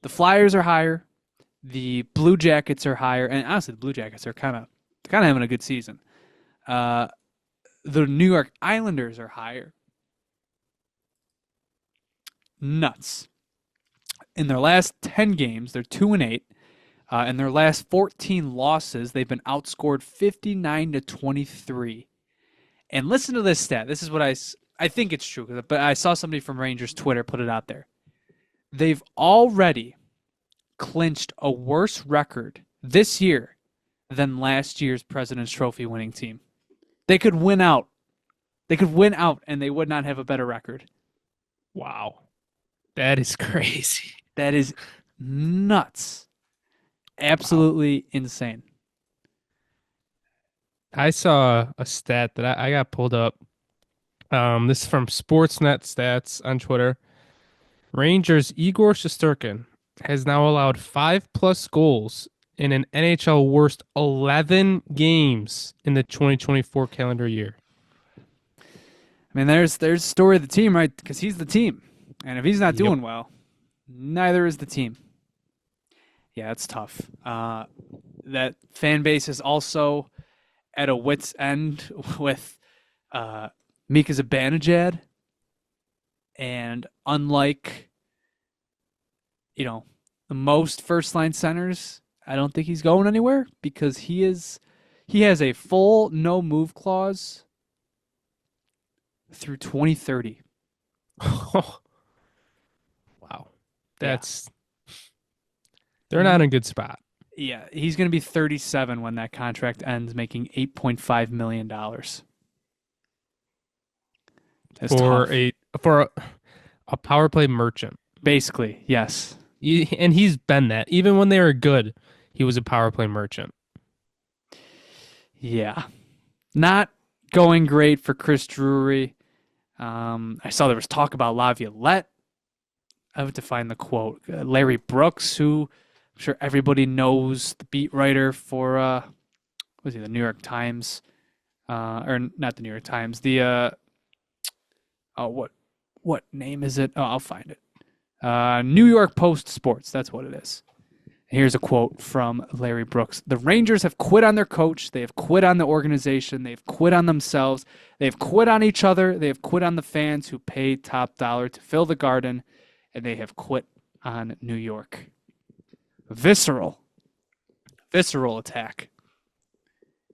The Flyers are higher. The Blue Jackets are higher. And honestly, the Blue Jackets are kind of having a good season. The New York Islanders are higher. Nuts. In their last 10 games, they're 2-8. In their last 14 losses, they've been outscored 59-23. And listen to this stat. This is what I think it's true, but I saw somebody from Rangers Twitter put it out there. They've already clinched a worse record this year than last year's President's Trophy winning team. They could win out. And they would not have a better record. Wow. That is crazy. That is nuts. Absolutely insane. I saw a stat that I got pulled up. This is from Sportsnet Stats on Twitter. Rangers' Igor Shesterkin has now allowed 5+ goals in an NHL worst 11 games in the 2024 calendar year. I mean, there's the story of the team, right? Because he's the team. And if he's not doing well, neither is the team. Yeah, it's tough. That fan base is also at a wit's end with Mika Zibanejad. And unlike, the most first-line centers, I don't think he's going anywhere because he has a full no-move clause through 2030. Wow. They're not in a good spot. Yeah, he's going to be 37 when that contract ends, making $8.5 million. That's for a power play merchant. Basically, yes. And he's been that. Even when they were good, he was a power play merchant. Yeah. Not going great for Chris Drury. I saw there was talk about Laviolette. I have to find the quote. Larry Brooks, who I'm sure everybody knows, the beat writer for the New York Times. or not the New York Times. The what name is it? Oh, I'll find it. New York Post Sports. That's what it is. Here's a quote from Larry Brooks. The Rangers have quit on their coach. They have quit on the organization. They've quit on themselves. They've quit on each other. They have quit on the fans who pay top dollar to fill the Garden. And they have quit on New York. Visceral attack.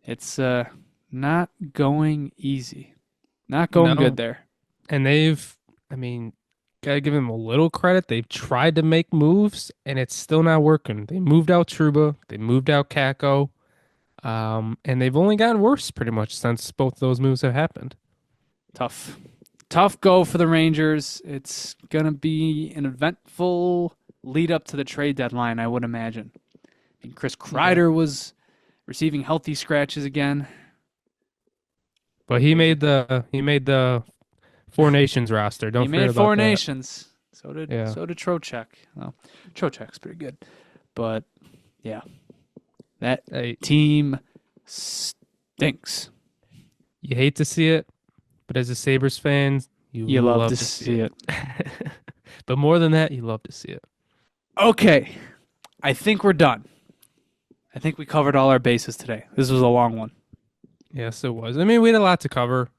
It's not going easy. Not going good there. And gotta give them a little credit. They've tried to make moves, and it's still not working. They moved out Trouba, they moved out Kako, and they've only gotten worse pretty much since both those moves have happened. Tough go for the Rangers. It's gonna be an eventful lead up to the trade deadline, I would imagine. Chris Kreider was receiving healthy scratches again, but he made the Four Nations roster. Don't forget about that. He made Four Nations. So did Trocheck. Well, Trocheck's pretty good, but yeah, that team stinks. You hate to see it, but as a Sabres fan, you love to see it. But more than that, you love to see it. Okay, I think we're done. I think we covered all our bases today. This was a long one. Yes, it was. We had a lot to cover.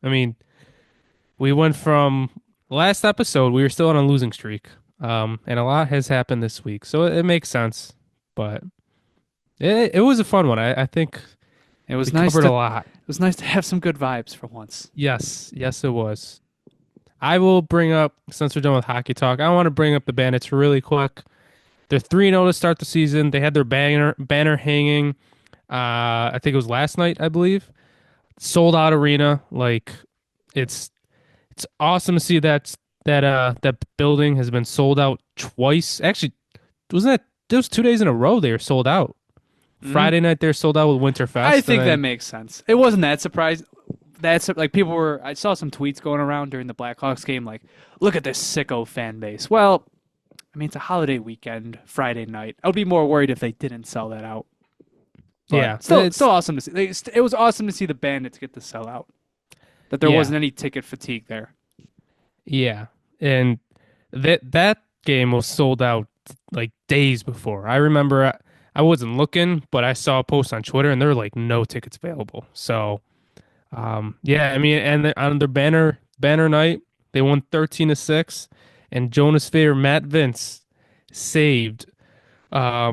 We went from last episode, we were still on a losing streak. And a lot has happened this week. So it makes sense. But it was a fun one. I think it was covered a lot. It was nice to have some good vibes for once. Yes, it was. I will bring up, since we're done with hockey talk, I want to bring up the Bandits really quick. They're 3-0 to start the season. They had their banner hanging, I think it was last night, I believe. Sold out arena. It's awesome to see that building has been sold out twice. Actually, wasn't that those 2 days in a row they were sold out? Mm-hmm. Friday night they're sold out with Winterfest. I think that makes sense. It wasn't that surprising. That's people were. I saw some tweets going around during the Blackhawks game, like, "Look at this sicko fan base." Well, it's a holiday weekend, Friday night. I would be more worried if they didn't sell that out. But yeah, still awesome to see. It was awesome to see the Bandits get to sell out. That there wasn't any ticket fatigue there. Yeah, and that game was sold out days before. I remember I wasn't looking, but I saw a post on Twitter, and there were no tickets available. So, and on their banner night, they won 13-6, and Jonah's favorite Matt Vince saved. How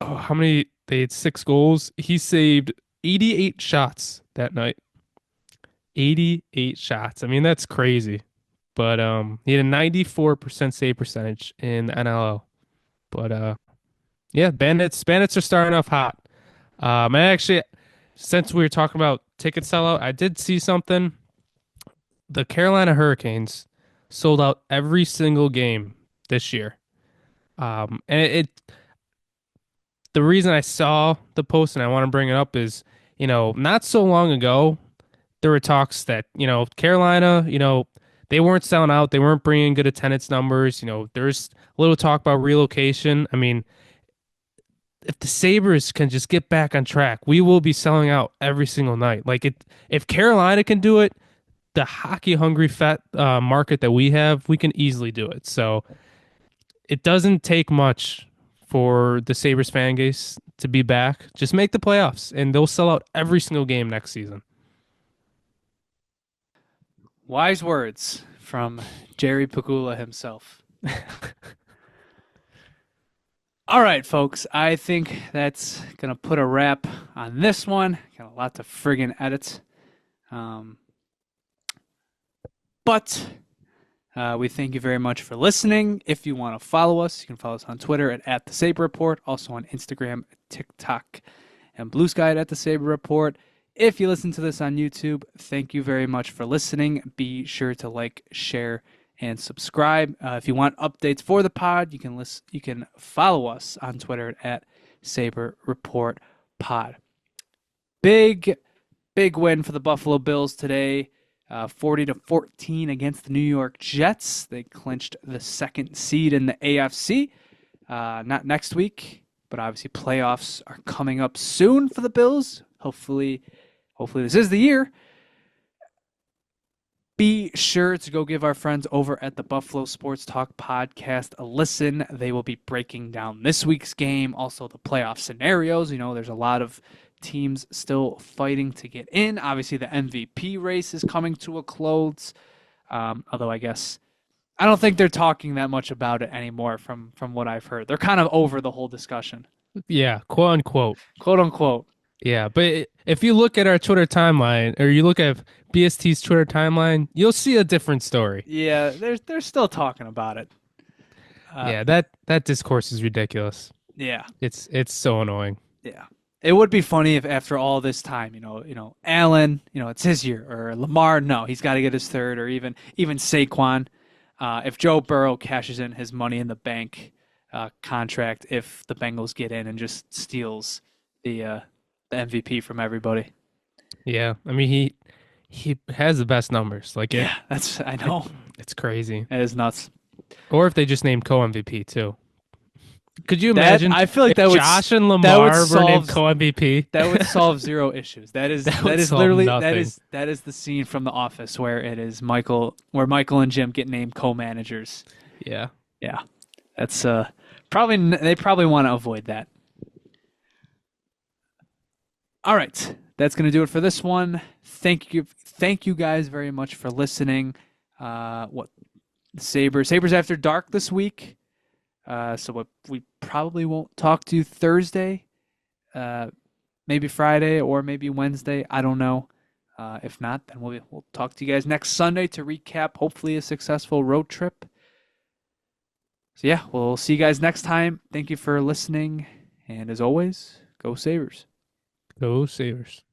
many? They had 6 goals. He saved 88 shots that night. 88 shots. That's crazy. But he had a 94% save percentage in the NLL. But Bandits are starting off hot. And actually, since we were talking about ticket sellout, I did see something. The Carolina Hurricanes sold out every single game this year. And the reason I saw the post and I want to bring it up is, not so long ago, there were talks that, Carolina, they weren't selling out. They weren't bringing good attendance numbers. There's a little talk about relocation. If the Sabres can just get back on track, we will be selling out every single night. If Carolina can do it, the hockey-hungry fat market that we have, we can easily do it. So it doesn't take much for the Sabres fan base to be back. Just make the playoffs, and they'll sell out every single game next season. Wise words from Jiri Kulich himself. All right, folks. I think that's going to put a wrap on this one. Got a lot to friggin' edit. But we thank you very much for listening. If you want to follow us, you can follow us on Twitter at the Sabre Report, also on Instagram, TikTok, and Bluesky at the Sabre Report. If you listen to this on YouTube, thank you very much for listening. Be sure to like, share, and subscribe. If you want updates for the pod, you can follow us on Twitter at Sabre Report Pod. Big win for the Buffalo Bills today. 40-14 against the New York Jets. They clinched the second seed in the AFC. Not next week, but obviously playoffs are coming up soon for the Bills. Hopefully hopefully this is the year. Be sure to go give our friends over at the Buffalo Sports Talk podcast a listen. They will be breaking down this week's game, also the playoff scenarios. There's a lot of teams still fighting to get in. Obviously, the MVP race is coming to a close. Although I guess I don't think they're talking that much about it anymore from what I've heard. They're kind of over the whole discussion. Yeah, quote unquote. Quote unquote. Yeah, but if you look at our Twitter timeline or you look at BST's Twitter timeline, you'll see a different story. Yeah, they're still talking about it. Yeah, that discourse is ridiculous. Yeah. It's so annoying. Yeah. It would be funny if after all this time, Allen, it's his year, or Lamar, no, he's got to get his third, or even Saquon, if Joe Burrow cashes in his money in the bank contract, if the Bengals get in and just steals the MVP from everybody. Yeah, I mean he has the best numbers. Like Yeah, I know. It's crazy. It is nuts. Or if they just named co-MVP too. Could you imagine? I feel like if that would Josh and Lamar were named co-MVP. That would solve zero issues. That is literally that is the scene from The Office where Michael and Jim get named co-managers. Yeah. Yeah. That's they probably want to avoid that. All right. That's going to do it for this one. Thank you guys very much for listening. Sabres after dark this week. So we probably won't talk to you Thursday, maybe Friday or maybe Wednesday. I don't know. If not, then we'll talk to you guys next Sunday to recap hopefully a successful road trip. So yeah, we'll see you guys next time. Thank you for listening, and as always, go Sabres. Go Sabres.